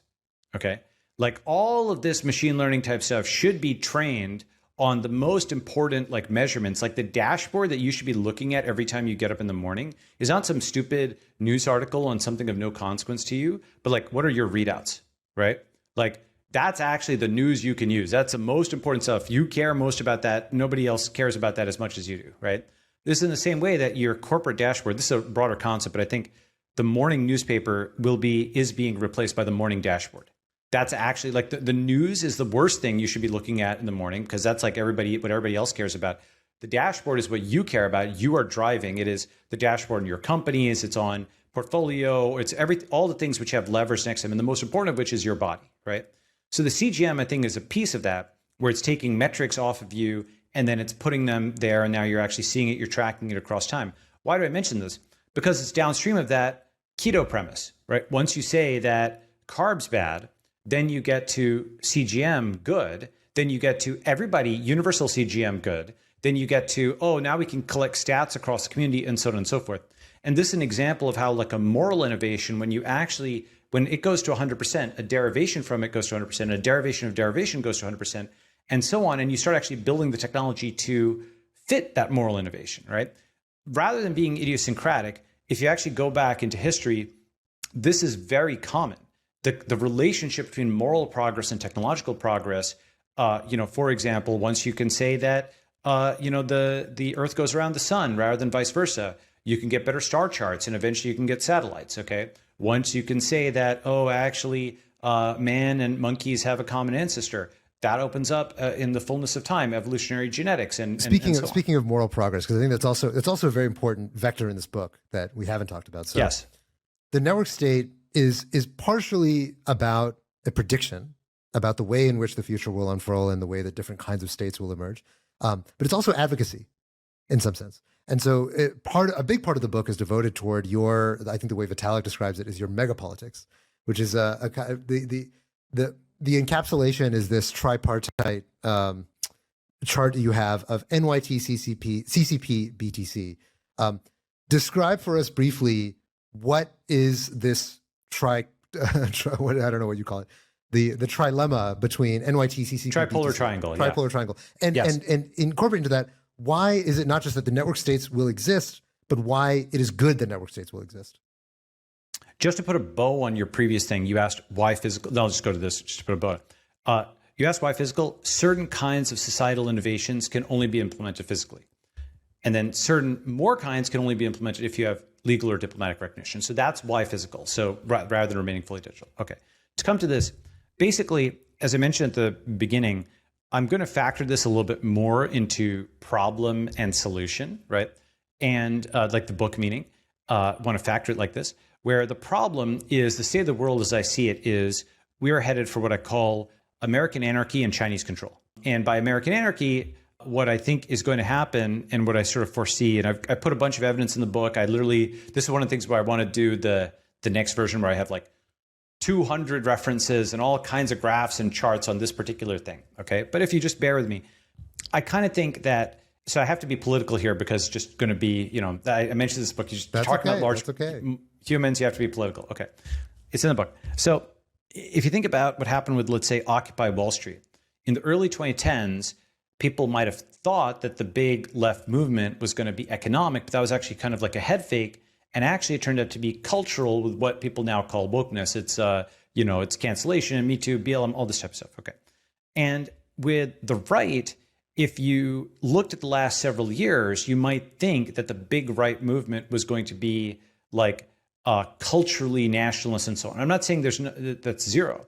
okay? Like all of this machine learning type stuff should be trained on the most important like measurements. Like the dashboard that you should be looking at every time you get up in the morning is not some stupid news article on something of no consequence to you, but like what are your readouts, right? Like that's actually the news you can use. That's the most important stuff. You care most about that. Nobody else cares about that as much as you do, right? This is in the same way that your corporate dashboard, this is a broader concept, but I think the morning newspaper is being replaced by the morning dashboard. That's actually like the news is the worst thing you should be looking at in the morning because that's like what everybody else cares about. The dashboard is what you care about. You are driving. It is the dashboard in your companies. It's on portfolio. It's all the things which have levers next to them. And the most important of which is your body, right? So the CGM, I think, is a piece of that where it's taking metrics off of you and then it's putting them there. And now you're actually seeing it. You're tracking it across time. Why do I mention this? Because it's downstream of that keto premise, right? Once you say that carbs bad, then you get to CGM good. Then you get to everybody, universal CGM good. Then you get to, now we can collect stats across the community and so on and so forth. And this is an example of how like a moral innovation, when it goes to 100%, a derivation from it goes to 100%, a derivation of derivation goes to 100%, and so on. And you start actually building the technology to fit that moral innovation, right? Rather than being idiosyncratic, if you actually go back into history, this is very common. The relationship between moral progress and technological progress, for example, once you can say that, the Earth goes around the sun rather than vice versa, you can get better star charts and eventually you can get satellites, okay? Once you can say that, man and monkeys have a common ancestor, that opens up in the fullness of time, evolutionary genetics. Speaking of moral progress, because I think that's also a very important vector in this book that we haven't talked about. So yes. The network state is partially about a prediction about the way in which the future will unfurl and the way that different kinds of states will emerge. But it's also advocacy in some sense. And so a big part of the book is devoted toward I think the way Vitalik describes it is your megapolitics, which is the encapsulation is this tripartite chart that you have of NYT, CCP, BTC. Describe for us briefly what is this I don't know what you call it, the trilemma between NYT, CCP, tripolar BTC, triangle, tripolar triangle, and incorporate into that. Why is it not just that the network states will exist, but why it is good that network states will exist? Just to put a bow on your previous thing, you asked why physical. No, I'll just go to this just to put a bow. You asked why physical. Certain kinds of societal innovations can only be implemented physically. And then certain more kinds can only be implemented if you have legal or diplomatic recognition. So that's why physical. So rather than remaining fully digital. Okay. To come to this, basically, as I mentioned at the beginning, I'm going to factor this a little bit more into problem and solution, right? And like the book meaning, want to factor it like this, where the problem is the state of the world as I see it is we are headed for what I call American anarchy and Chinese control. And by American anarchy, what I think is going to happen and what I sort of foresee, and I put a bunch of evidence in the book. This is one of the things where I want to do the next version where I have like 200 references and all kinds of graphs and charts on this particular thing, okay? But if you just bear with me, I kind of think that, so I have to be political here because it's just going to be, I mentioned this book, you just talk about large humans, you have to be political. Okay, it's in the book. So if you think about what happened with, let's say, Occupy Wall Street, in the early 2010s, people might have thought that the big left movement was going to be economic, but that was actually kind of like a head fake. And actually, it turned out to be cultural with what people now call wokeness. It's, it's cancellation, Me Too, BLM, all this type of stuff. Okay. And with the right, if you looked at the last several years, you might think that the big right movement was going to be like culturally nationalist and so on. I'm not saying that's zero,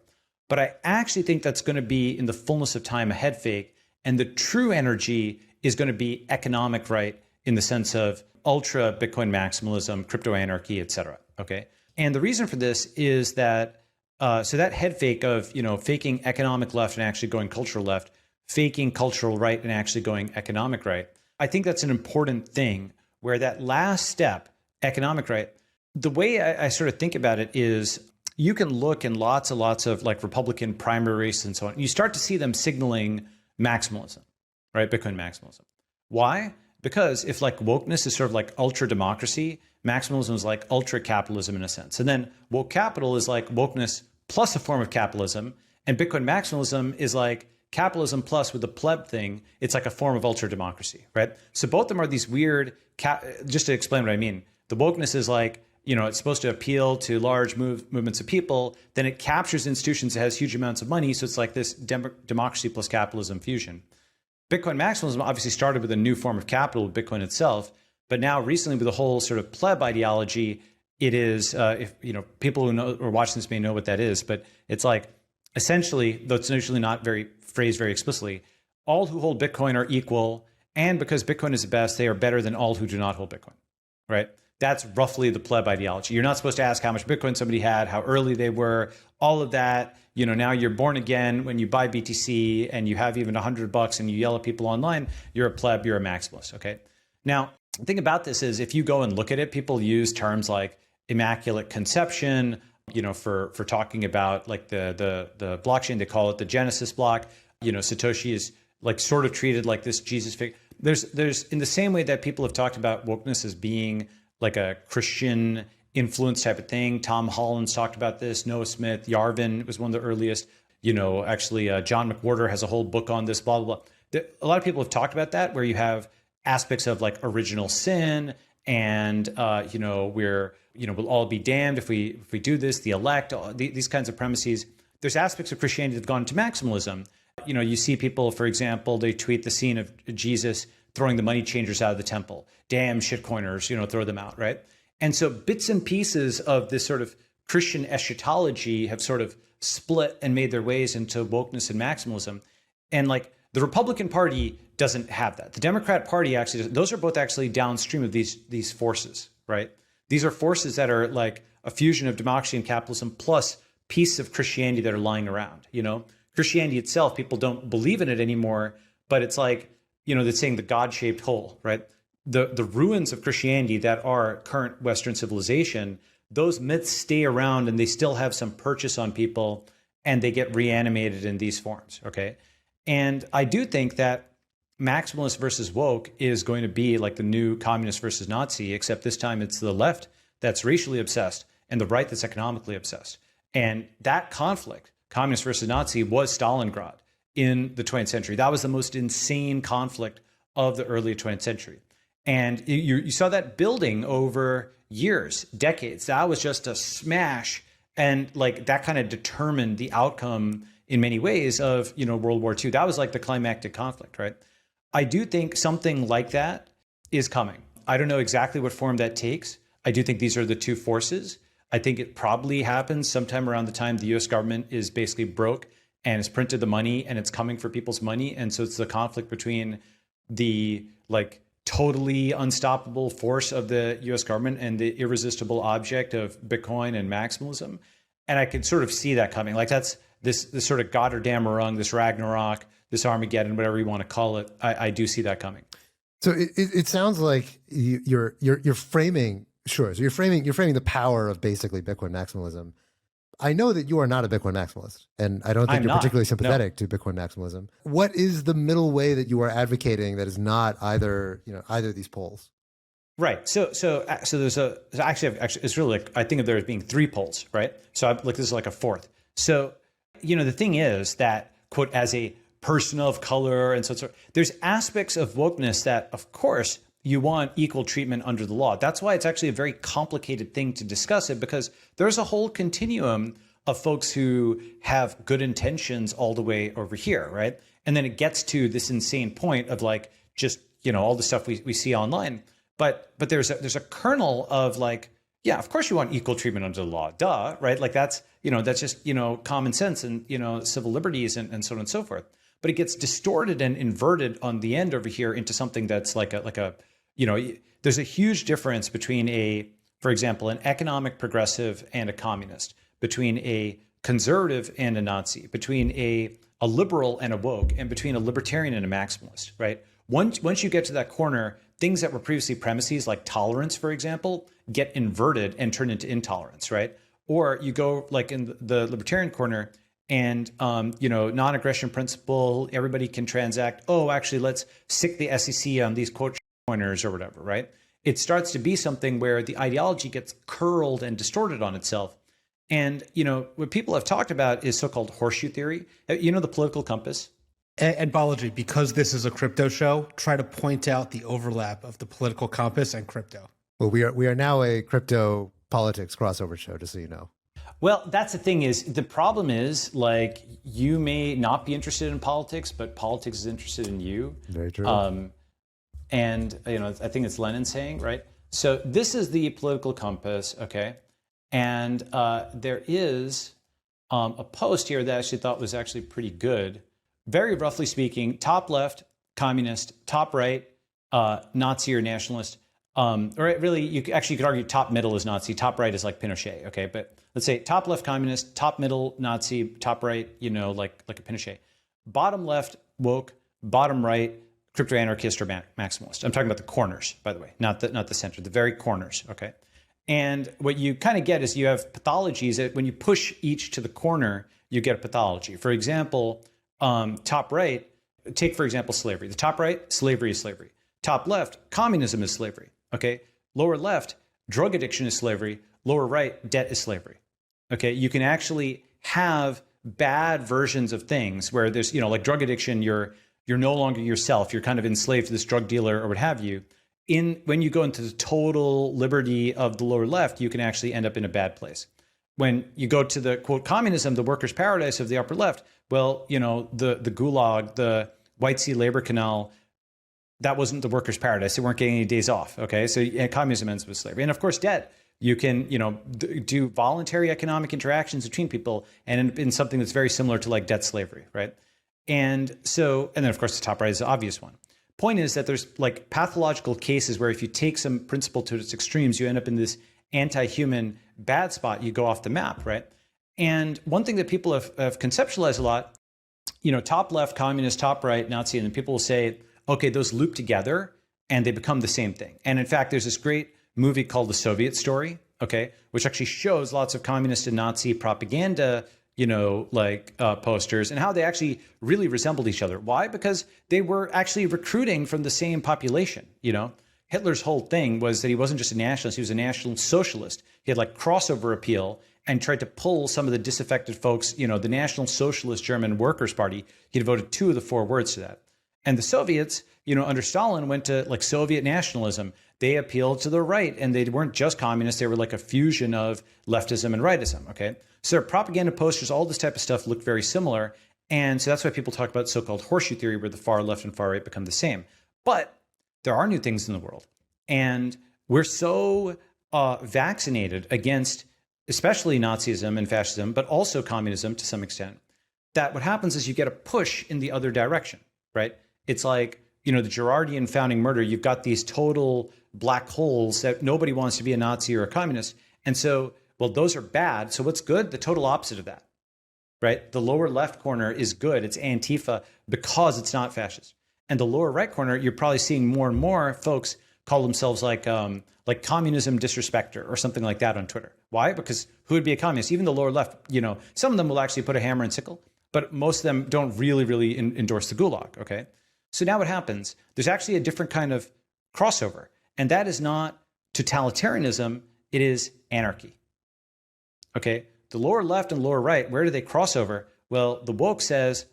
but I actually think that's going to be in the fullness of time a head fake. And the true energy is going to be economic right in the sense of ultra Bitcoin maximalism, crypto anarchy, et cetera. Okay. And the reason for this is that, so that head fake of, faking economic left and actually going cultural left, faking cultural right and actually going economic right. I think that's an important thing where that last step, economic right, the way I sort of think about it is you can look in lots and lots of like Republican primary races and so on. You start to see them signaling maximalism, right? Bitcoin maximalism. Why? Because if like wokeness is sort of like ultra democracy, maximalism is like ultra capitalism in a sense. And then woke capital is like wokeness plus a form of capitalism. And Bitcoin maximalism is like capitalism plus with the pleb thing. It's like a form of ultra democracy, right? So both of them are these weird, just to explain what I mean, the wokeness is like, it's supposed to appeal to large movements of people. Then it captures institutions that has huge amounts of money. So it's like this democracy plus capitalism fusion. Bitcoin maximalism obviously started with a new form of capital with Bitcoin itself. But now recently with the whole sort of pleb ideology, it is, if people who know or watching this may know what that is, but it's like essentially, though it's initially not phrased very explicitly, all who hold Bitcoin are equal. And because Bitcoin is the best, they are better than all who do not hold Bitcoin, right? That's roughly the pleb ideology. You're not supposed to ask how much Bitcoin somebody had, how early they were, all of that. Now you're born again when you buy BTC and you have even $100 and you yell at people online, you're a pleb, you're a maximalist, okay? Now, the thing about this is if you go and look at it, people use terms like immaculate conception, for talking about like the blockchain, they call it the Genesis block. Satoshi is like sort of treated like this Jesus figure. There's in the same way that people have talked about wokeness as being like a Christian influence type of thing. Tom Holland's talked about this. Noah Smith, Yarvin was one of the earliest. Actually, John McWhorter has a whole book on this, blah, blah, blah. A lot of people have talked about that, where you have aspects of like original sin and, we'll all be damned if we do this, the elect, these kinds of premises. There's aspects of Christianity that have gone to maximalism. You see people, for example, they tweet the scene of Jesus throwing the money changers out of the temple. Damn shitcoiners, throw them out, right? And so bits and pieces of this sort of Christian eschatology have sort of split and made their ways into wokeness and maximalism. And like the Republican Party doesn't have that. The Democrat Party actually, those are both actually downstream of these forces, right? These are forces that are like a fusion of democracy and capitalism plus pieces of Christianity that are lying around, Christianity itself, people don't believe in it anymore, but it's like, they're saying the God-shaped hole, right? The ruins of Christianity that are current Western civilization, those myths stay around and they still have some purchase on people and they get reanimated in these forms, okay? And I do think that maximalist versus woke is going to be like the new communist versus Nazi, except this time it's the left that's racially obsessed and the right that's economically obsessed. And that conflict, communist versus Nazi, was Stalingrad in the 20th century. That was the most insane conflict of the early 20th century. And you saw that building over years, decades. That was just a smash. And like that kind of determined the outcome in many ways of, World War II. That was like the climactic conflict, right? I do think something like that is coming. I don't know exactly what form that takes. I do think these are the two forces. I think it probably happens sometime around the time the US government is basically broke and has printed the money and it's coming for people's money. And so it's the conflict between the like totally unstoppable force of the US government and the irresistible object of Bitcoin and maximalism. And I could sort of see that coming. Like that's this sort of Gotterdammerung, this Ragnarok, this Armageddon, whatever you want to call it. I do see that coming. So it sounds like you're framing, sure. So you're framing the power of basically Bitcoin maximalism. I know that you are not a Bitcoin maximalist, and I don't think you're particularly sympathetic to Bitcoin maximalism. What is the middle way that you are advocating that is not either of these poles? Right. So there's actually it's really like, I think of there as being three poles, right? So this is like a fourth. So the thing is that, quote, as a person of color and so there's aspects of wokeness that, of course, you want equal treatment under the law. That's why it's actually a very complicated thing to discuss it, because there's a whole continuum of folks who have good intentions all the way over here, right? And then it gets to this insane point of like just, all the stuff we see online. But there's a kernel of like, yeah, of course you want equal treatment under the law, duh, right? Like that's just, common sense and, civil liberties and so on and so forth. But it gets distorted and inverted on the end over here into something that's like a there's a huge difference between for example, an economic progressive and a communist, between a conservative and a Nazi, between a liberal and a woke, and between a libertarian and a maximalist, right? Once you get to that corner, things that were previously premises, like tolerance, for example, get inverted and turn into intolerance, right? Or you go like in the libertarian corner and, non-aggression principle, everybody can transact. Oh, actually, let's stick the SEC on these quote pointers or whatever, right? It starts to be something where the ideology gets curled and distorted on itself. And, what people have talked about is so-called horseshoe theory. The political compass. And Balaji, because this is a crypto show, try to point out the overlap of the political compass and crypto. Well, we are now a crypto politics crossover show, just so you know. Well, that's the thing is, the problem is, like, you may not be interested in politics, but politics is interested in you. Very true. And, I think it's Lenin saying, right? So this is the political compass, okay? And there is a post here that I actually thought was actually pretty good. Very roughly speaking, top left, communist, top right, Nazi or nationalist. Or really, you could argue top middle is Nazi, top right is like Pinochet, okay? But let's say top left communist, top middle Nazi, top right, like a Pinochet. Bottom left woke, bottom right crypto anarchist or maximalist. I'm talking about the corners, by the way, not the center, the very corners, okay? And what you kind of get is you have pathologies that when you push each to the corner, you get a pathology. For example, top right, take for example slavery. The top right, slavery is slavery. Top left, communism is slavery. Okay, lower left, drug addiction is slavery. Lower right, debt is slavery. Okay, you can actually have bad versions of things where there's, like drug addiction, you're no longer yourself. You're kind of enslaved to this drug dealer or what have you. When you go into the total liberty of the lower left, you can actually end up in a bad place. When you go to the quote communism, the workers' paradise of the upper left, well, the gulag, the White Sea Labor Canal, that wasn't the workers' paradise. They weren't getting any days off. Okay, so communism ends with slavery, and of course debt. You can do voluntary economic interactions between people, and in something that's very similar to like debt slavery, right? And then of course the top right is the obvious one. Point is that there's like pathological cases where if you take some principle to its extremes, you end up in this anti-human bad spot. You go off the map, right? And one thing that people have conceptualized a lot, top left, communist, top right, Nazi, and then people will say, okay, those loop together and they become the same thing. And in fact, there's this great movie called The Soviet Story, okay, which actually shows lots of communist and Nazi propaganda, posters and how they actually really resembled each other. Why? Because they were actually recruiting from the same population. Hitler's whole thing was that he wasn't just a nationalist, he was a national socialist. He had like crossover appeal and tried to pull some of the disaffected folks, the National Socialist German Workers' Party. He devoted 2 of the 4 words to that. And the Soviets, under Stalin, went to like Soviet nationalism. They appealed to the right, and they weren't just communists. They were like a fusion of leftism and rightism, okay? So their propaganda posters, all this type of stuff looked very similar. And so that's why people talk about so-called horseshoe theory, where the far left and far right become the same. But there are new things in the world. And we're so vaccinated against especially Nazism and fascism, but also communism to some extent, that what happens is you get a push in the other direction, right? It's like, the Girardian founding murder, you've got these total black holes that nobody wants to be a Nazi or a communist. And so, well, those are bad. So what's good? The total opposite of that, right? The lower left corner is good. It's Antifa because it's not fascist. And the lower right corner, you're probably seeing more and more folks call themselves like communism disrespecter or something like that on Twitter. Why? Because who would be a communist? Even the lower left, some of them will actually put a hammer and sickle, but most of them don't really endorse the gulag, okay? So now what happens? There's actually a different kind of crossover, and that is not totalitarianism, it is anarchy. Okay? The lower left and lower right, where do they cross over? Well, the woke says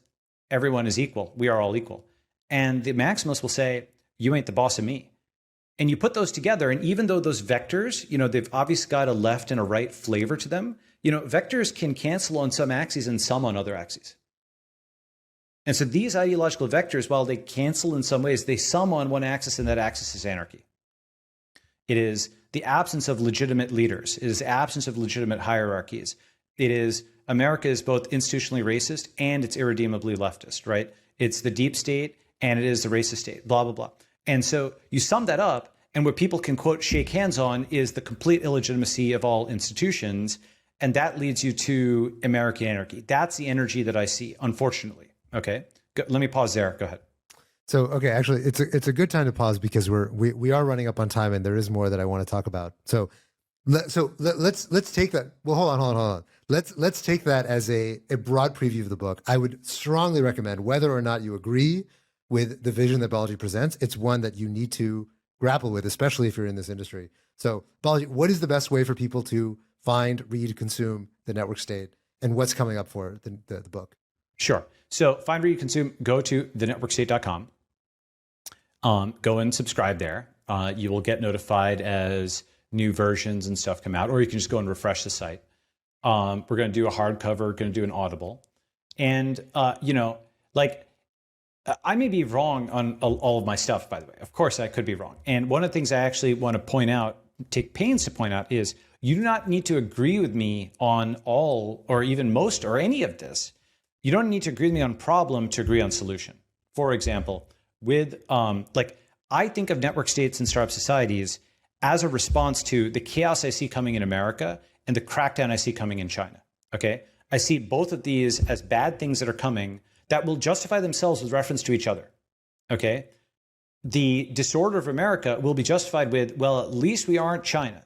everyone is equal. We are all equal. And the maximalist will say, you ain't the boss of me. And you put those together, and even though those vectors, they've obviously got a left and a right flavor to them, vectors can cancel on some axes and some on other axes. And so these ideological vectors, while they cancel in some ways, they sum on one axis, and that axis is anarchy. It is the absence of legitimate leaders. It is the absence of legitimate hierarchies. It is America is both institutionally racist and it's irredeemably leftist, right? It's the deep state and it is the racist state, blah, blah, blah. And so you sum that up, and what people can, quote, shake hands on is the complete illegitimacy of all institutions. And that leads you to American anarchy. That's the energy that I see, unfortunately. Okay, let me pause there. Go ahead. So, okay, actually, it's a good time to pause because we are running up on time, and there is more that I want to talk about. So, let's take that. Well, hold on. Let's take that as a broad preview of the book. I would strongly recommend, whether or not you agree with the vision that Balaji presents, it's one that you need to grapple with, especially if you're in this industry. So, Balaji, what is the best way for people to find, read, consume the network state, and what's coming up for the book? Sure. So find, read, consume, go to thenetworkstate.com. Go and subscribe there. You will get notified as new versions and stuff come out, or you can just go and refresh the site. We're going to do a hardcover, going to do an Audible. And, I may be wrong on all of my stuff, by the way. Of course, I could be wrong. And one of the things I actually want to point out, take pains to point out, is you do not need to agree with me on all or even most or any of this. You don't need to agree with me on problem to agree on solution. For example, with I think of network states and startup societies as a response to the chaos I see coming in America and the crackdown I see coming in China. Okay, I see both of these as bad things that are coming that will justify themselves with reference to each other. Okay, the disorder of America will be justified with, well, at least we aren't China.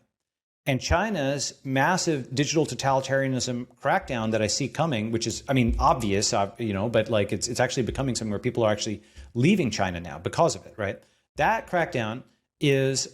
And China's massive digital totalitarianism crackdown that I see coming, which is, obvious, but it's actually becoming something where people are actually leaving China now because of it, right? That crackdown is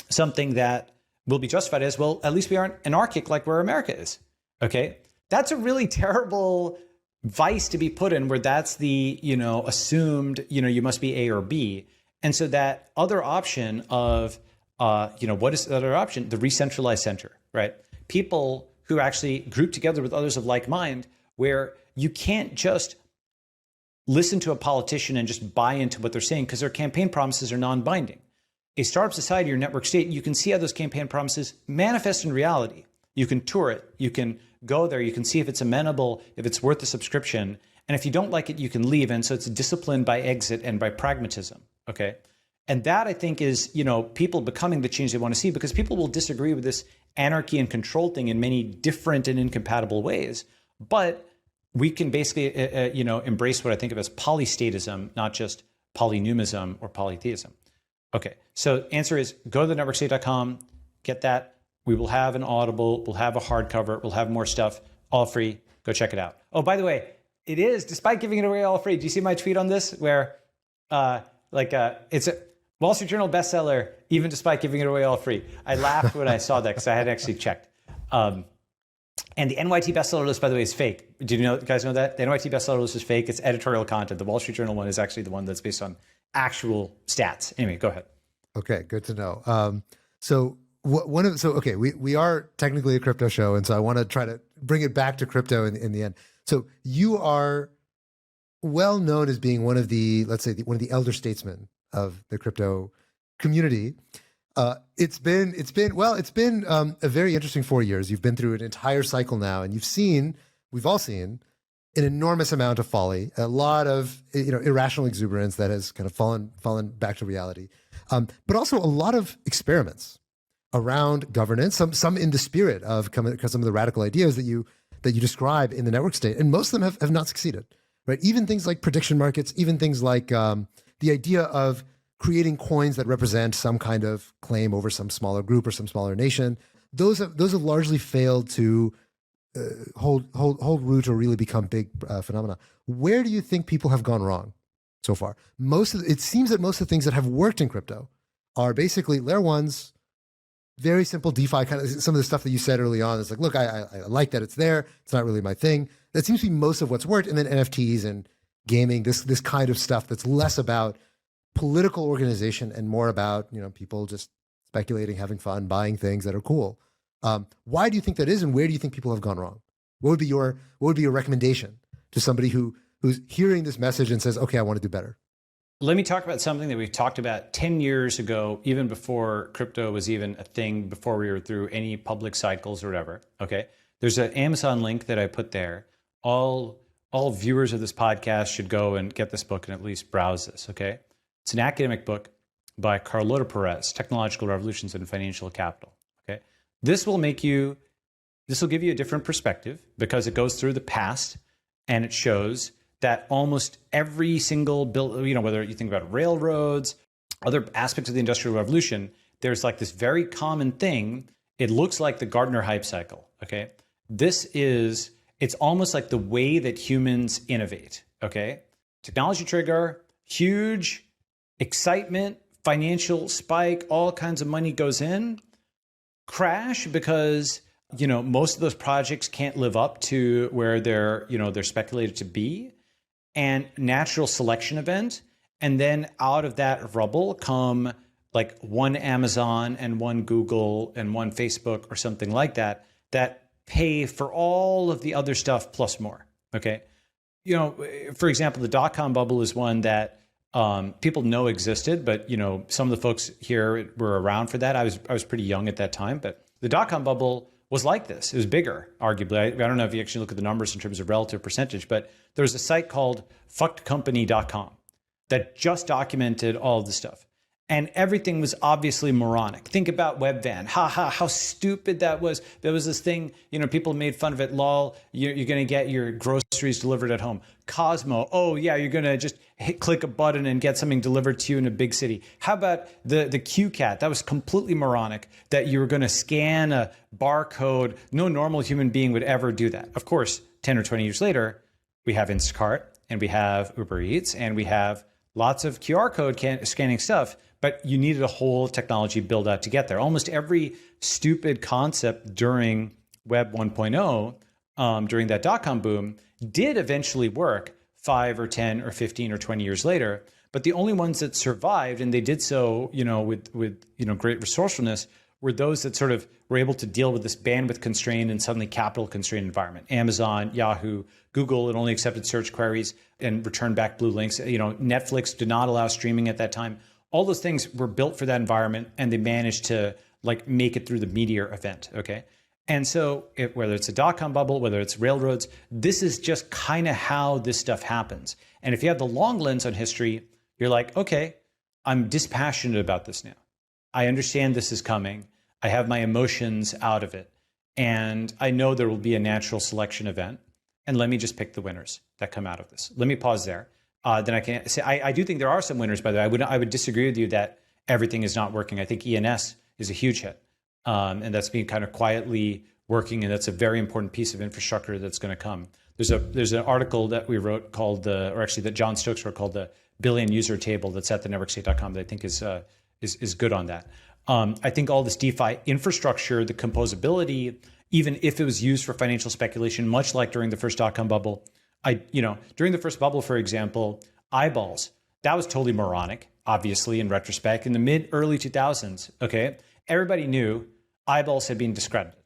something that will be justified as, well, at least we aren't anarchic like where America is, okay? That's a really terrible vice to be put in, where that's the, assumed, you must be A or B. And so that other option of, what is the other option? The re-centralized center, right? People who actually group together with others of like mind, where you can't just listen to a politician and just buy into what they're saying because their campaign promises are non-binding. A startup society or network state, you can see how those campaign promises manifest in reality. You can tour it. You can go there. You can see if it's amenable, if it's worth the subscription. And if you don't like it, you can leave. And so it's disciplined by exit and by pragmatism, okay? And that, I think, is, people becoming the change they want to see, because people will disagree with this anarchy and control thing in many different and incompatible ways. But we can basically, embrace what I think of as polystatism, not just polynumism or polytheism. Okay, so answer is go to thenetworkstate.com, get that. We will have an Audible, we'll have a hardcover, we'll have more stuff, all free. Go check it out. Oh, by the way, it is, despite giving it away all free. Do you see my tweet on this where it's a Wall Street Journal bestseller, even despite giving it away all free? I laughed when I saw that because I had actually checked. And the NYT bestseller list, by the way, is fake. Did you guys know that? The NYT bestseller list is fake. It's editorial content. The Wall Street Journal one is actually the one that's based on actual stats. Anyway, go ahead. Okay, good to know. We are technically a crypto show, and so I want to try to bring it back to crypto in the end. So you are well known as being one of the, let's say, one of the elder statesmen of the crypto community. It's been a very interesting 4 years. You've been through an entire cycle now, and we've all seen an enormous amount of folly, a lot of irrational exuberance that has kind of fallen back to reality, but also a lot of experiments around governance. Some in the spirit of some of the radical ideas that you describe in the network state, and most of them have not succeeded. Right? Even things like prediction markets, even things like the idea of creating coins that represent some kind of claim over some smaller group or some smaller nation. Those have largely failed to hold root or really become big phenomena. Where do you think people have gone wrong so far? It seems that most of the things that have worked in crypto are basically layer ones, very simple DeFi kind of, some of the stuff that you said early on. It's like, look, I like that it's there. It's not really my thing. That seems to be most of what's worked. And then NFTs and gaming, this kind of stuff that's less about political organization and more about, people just speculating, having fun, buying things that are cool. Why do you think that is, and where do you think people have gone wrong? What would be your recommendation to somebody who's hearing this message and says, okay, I want to do better? Let me talk about something that we talked about 10 years ago, even before crypto was even a thing, before we were through any public cycles or whatever. Okay. There's an Amazon link that I put there. All viewers of this podcast should go and get this book and at least browse this. Okay. It's an academic book by Carlota Perez, Technological Revolutions in Financial Capital. Okay. This will give you a different perspective because it goes through the past and it shows that almost every single build, whether you think about railroads, other aspects of the Industrial Revolution, there's like this very common thing. It looks like the Gartner hype cycle. Okay. It's almost like the way that humans innovate. Okay. Technology trigger, huge excitement, financial spike, all kinds of money goes in, crash because, most of those projects can't live up to where they're speculated to be, and natural selection event. And then out of that rubble come like one Amazon and one Google and one Facebook or something like that, that pay for all of the other stuff plus more. Okay. For example, the dot-com bubble is one that people know existed, but some of the folks here were around for that. I was pretty young at that time, but the dot-com bubble was like this. It was bigger, arguably. I don't know if you actually look at the numbers in terms of relative percentage, but there was a site called fuckedcompany.com that just documented all of the stuff. And everything was obviously moronic. Think about Webvan. How stupid that was. There was this thing, people made fun of it. Lol, you're going to get your groceries delivered at home. Cosmo, oh yeah, you're going to just click a button and get something delivered to you in a big city. How about the QCat? That was completely moronic, that you were going to scan a barcode. No normal human being would ever do that. Of course, 10 or 20 years later, we have Instacart and we have Uber Eats and we have lots of QR code scanning stuff. But you needed a whole technology build out to get there. Almost every stupid concept during Web 1.0, during that dot-com boom, did eventually work 5 or 10 or 15 or 20 years later. But the only ones that survived, and they did so, with great resourcefulness, were those that sort of were able to deal with this bandwidth constrained and suddenly capital constrained environment. Amazon, Yahoo, Google, it only accepted search queries and returned back blue links. Netflix did not allow streaming at that time. All those things were built for that environment, and they managed to make it through the meteor event. Okay. And so whether it's a dot-com bubble, whether it's railroads, this is just kind of how this stuff happens. And if you have the long lens on history, you're like, okay, I'm dispassionate about this now. I understand this is coming. I have my emotions out of it. And I know there will be a natural selection event. And let me just pick the winners that come out of this. Let me pause there. Then I can say, I do think there are some winners, by the way. I would disagree with you that everything is not working. I think ENS is a huge hit. And that's been kind of quietly working. And that's a very important piece of infrastructure that's going to come. There's an article that we wrote called that John Stokes wrote called the Billion User Table that's at the networkstate.com that I think is good on that. I think all this DeFi infrastructure, the composability, even if it was used for financial speculation, much like during the first dot-com bubble, during the first bubble, for example, eyeballs, that was totally moronic, obviously, in retrospect. In the early 2000s, okay, everybody knew eyeballs had been discredited,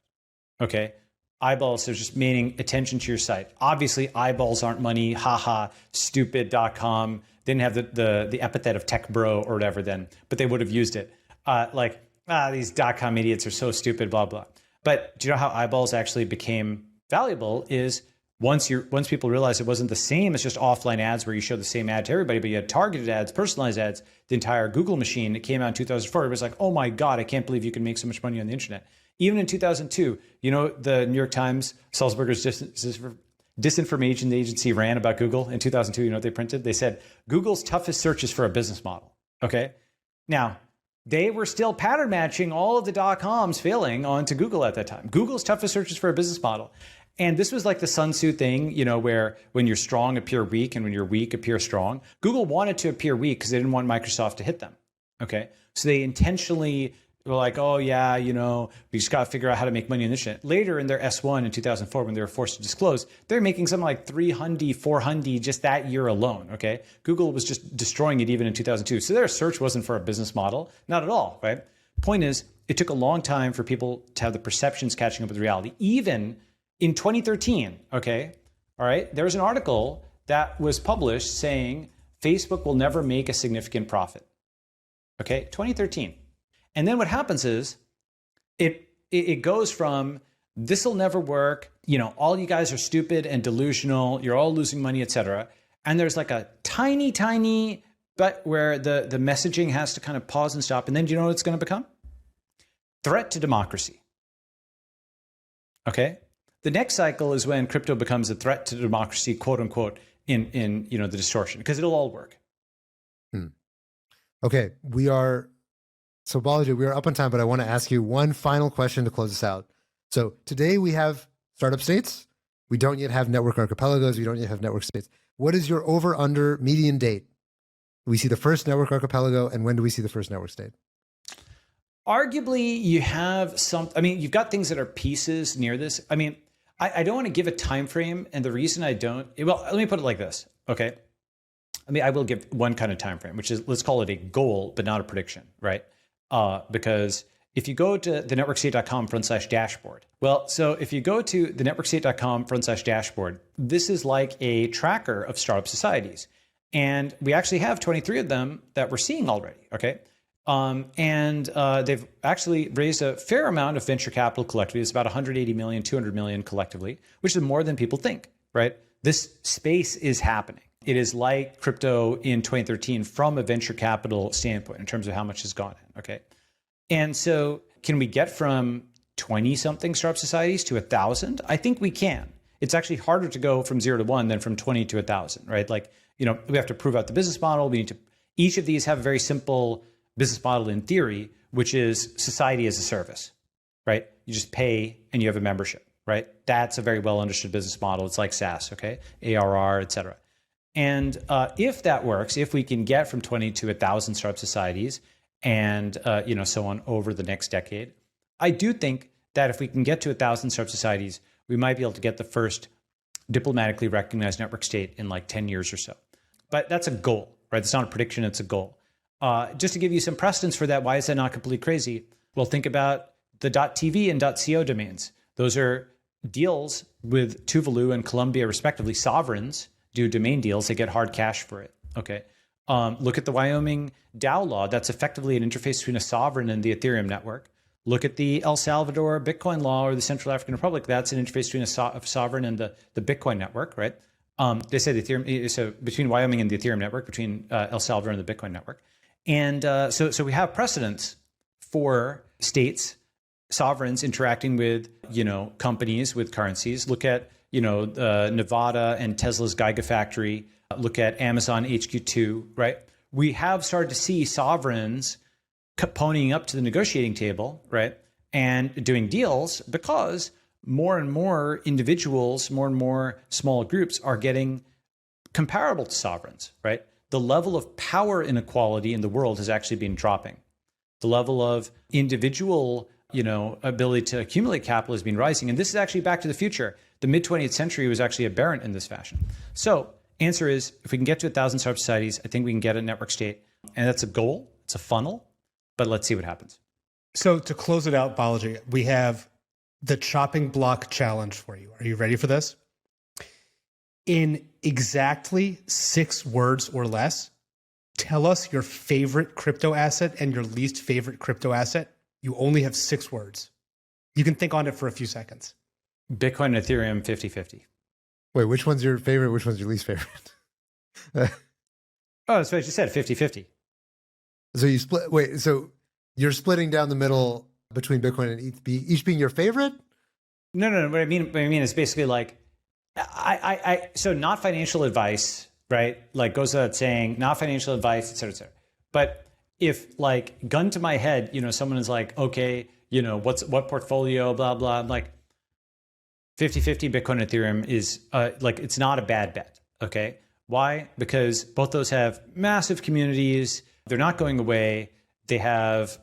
okay? Eyeballs is just meaning attention to your site. Obviously, eyeballs aren't money, haha, stupid.com. Didn't have the epithet of tech bro or whatever then, but they would have used it. These .com idiots are so stupid, blah, blah. But do you know how eyeballs actually became valuable is once people realized it wasn't the same as just offline ads where you show the same ad to everybody, but you had targeted ads, personalized ads, the entire Google machine. It came out in 2004. It was like, oh my God, I can't believe you can make so much money on the internet. Even in 2002, the New York Times, Sulzberger's disinformation agency ran about Google in 2002. You know what they printed? They said, Google's toughest search is for a business model. Okay. Now, they were still pattern matching all of the .coms failing onto Google at that time. Google's toughest searches for a business model. And this was like the Sun Tzu thing, where when you're strong, appear weak, and when you're weak, appear strong. Google wanted to appear weak because they didn't want Microsoft to hit them. Okay. So they intentionally were like, oh yeah, we just got to figure out how to make money on the internet. Later in their S1 in 2004, when they were forced to disclose, they're making something like 300, 400 just that year alone. Okay. Google was just destroying it even in 2002. So their search wasn't for a business model, not at all. Right. Point is, it took a long time for people to have the perceptions catching up with reality. Even in 2013, okay, all right, there was an article that was published saying Facebook will never make a significant profit. Okay, 2013. And then what happens is it goes from this will never work, all you guys are stupid and delusional, you're all losing money, etc. And there's like a tiny but where the messaging has to kind of pause and stop. And then do you know what it's going to become? Threat to democracy. Okay? The next cycle is when crypto becomes a threat to democracy, quote unquote, in the distortion, because it'll all work. Okay, so Balaji, we are up on time, but I want to ask you one final question to close us out. So today we have startup states. We don't yet have network archipelagos. We don't yet have network states. What is your over-under median date? We see the first network archipelago, and when do we see the first network state? Arguably, you have you've got things that are pieces near this. I mean, I don't want to give a time frame, and the reason I don't, well, let me put it like this, okay? I mean, I will give one kind of time frame, which is, let's call it a goal, but not a prediction, right? Because if you go to the networkstate.com/dashboard, well, so if you go to the networkstate.com/dashboard, this is like a tracker of startup societies. And we actually have 23 of them that we're seeing already, okay? And they've actually raised a fair amount of venture capital collectively. It's about 180 million, 200 million collectively, which is more than people think, right? This space is happening. It is like crypto in 2013 from a venture capital standpoint in terms of how much has gone in, okay? And so can we get from 20-something startup societies to 1,000? I think we can. It's actually harder to go from 0 to 1 than from 20 to 1,000, right? Like, we have to prove out the business model. Each of these have a very simple business model in theory, which is society as a service, right? You just pay and you have a membership, right? That's a very well understood business model. It's like SaaS, okay? ARR, et cetera. And if that works, if we can get from 20 to 1,000 startup societies and so on over the next decade, I do think that if we can get to 1,000 startup societies, we might be able to get the first diplomatically recognized network state in like 10 years or so. But that's a goal, right? It's not a prediction, it's a goal. Just to give you some precedence for that, why is that not completely crazy? Well, think about the .tv and .co domains. Those are deals with Tuvalu and Colombia, respectively. Sovereigns do domain deals. They get hard cash for it. Okay. Look at the Wyoming DAO law. That's effectively an interface between a sovereign and the Ethereum network. Look at the El Salvador Bitcoin law or the Central African Republic. That's an interface between a sovereign and the Bitcoin network, right? They say the Ethereum, so between Wyoming and the Ethereum network, between El Salvador and the Bitcoin network. And so we have precedents for states, sovereigns interacting with, companies with currencies. Look at, Nevada and Tesla's Gigafactory. Look at Amazon HQ2, right? We have started to see sovereigns ponying up to the negotiating table, right? And doing deals because more and more individuals, more and more small groups are getting comparable to sovereigns, right? The level of power inequality in the world has actually been dropping. The level of individual, ability to accumulate capital has been rising. And this is actually back to the future. The mid-20th century was actually aberrant in this fashion. So answer is, if we can get to 1,000 startup societies, I think we can get a network state. And that's a goal. It's a funnel. But let's see what happens. So to close it out, Balaji, we have the chopping block challenge for you. Are you ready for this? In exactly 6 words or less, tell us your favorite crypto asset and your least favorite crypto asset. You only have 6 words. You can think on it for a few seconds. Bitcoin and Ethereum 50-50. Wait, which one's your favorite? Which one's your least favorite? Oh, that's what I just said, 50-50. So you split. Wait, so you're splitting down the middle between Bitcoin and ETH, each being your favorite? No. What I mean is basically like, so not financial advice, right? Like goes without saying, not financial advice, et cetera, et cetera. But if like gun to my head, someone is like, okay, what portfolio, blah, blah. I'm like 50-50 Bitcoin and Ethereum is it's not a bad bet. Okay. Why? Because both those have massive communities. They're not going away. They have,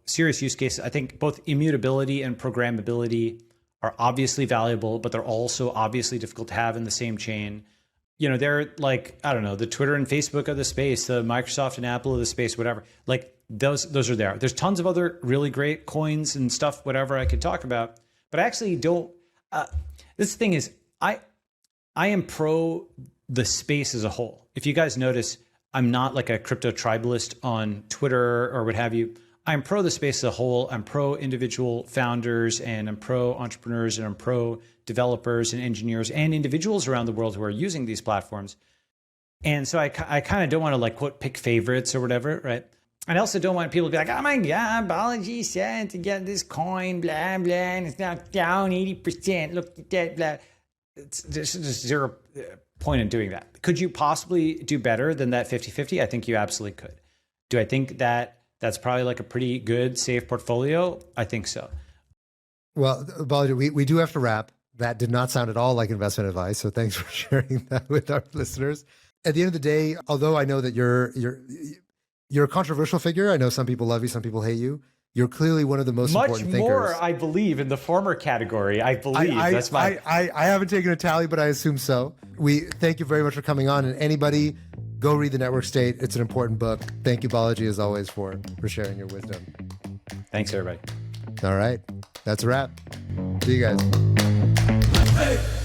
serious use cases. I think both immutability and programmability are obviously valuable, but they're also obviously difficult to have in the same chain. They're like, I don't know, the Twitter and Facebook of the space, the Microsoft and Apple of the space, whatever. Like those are there. There's tons of other really great coins and stuff, whatever I could talk about. But I actually don't. This thing is, I am pro the space as a whole. If you guys notice, I'm not like a crypto tribalist on Twitter or what have you. I'm pro the space as a whole. I'm pro individual founders and I'm pro entrepreneurs and I'm pro developers and engineers and individuals around the world who are using these platforms. And so I kind of don't want to like quote pick favorites or whatever, right? And I also don't want people to be like, oh my God, Balaji said to get this coin, blah, blah, and it's now down 80%. Look at that, blah. There's 0 point in doing that. Could you possibly do better than that 50-50? I think you absolutely could. Do I think that that's probably like a pretty good, safe portfolio? I think so. Well, Balaji, we do have to wrap. That did not sound at all like investment advice. So thanks for sharing that with our listeners. At the end of the day, although I know that you're a controversial figure, I know some people love you, some people hate you. You're clearly one of the most important thinkers. Much more, I believe, in the former category. I believe that's my. I haven't taken a tally, but I assume so. We thank you very much for coming on. And anybody, go read The Network State. It's an important book. Thank you, Balaji, as always, for sharing your wisdom. Thanks, everybody. All right, that's a wrap. See you guys. Hey!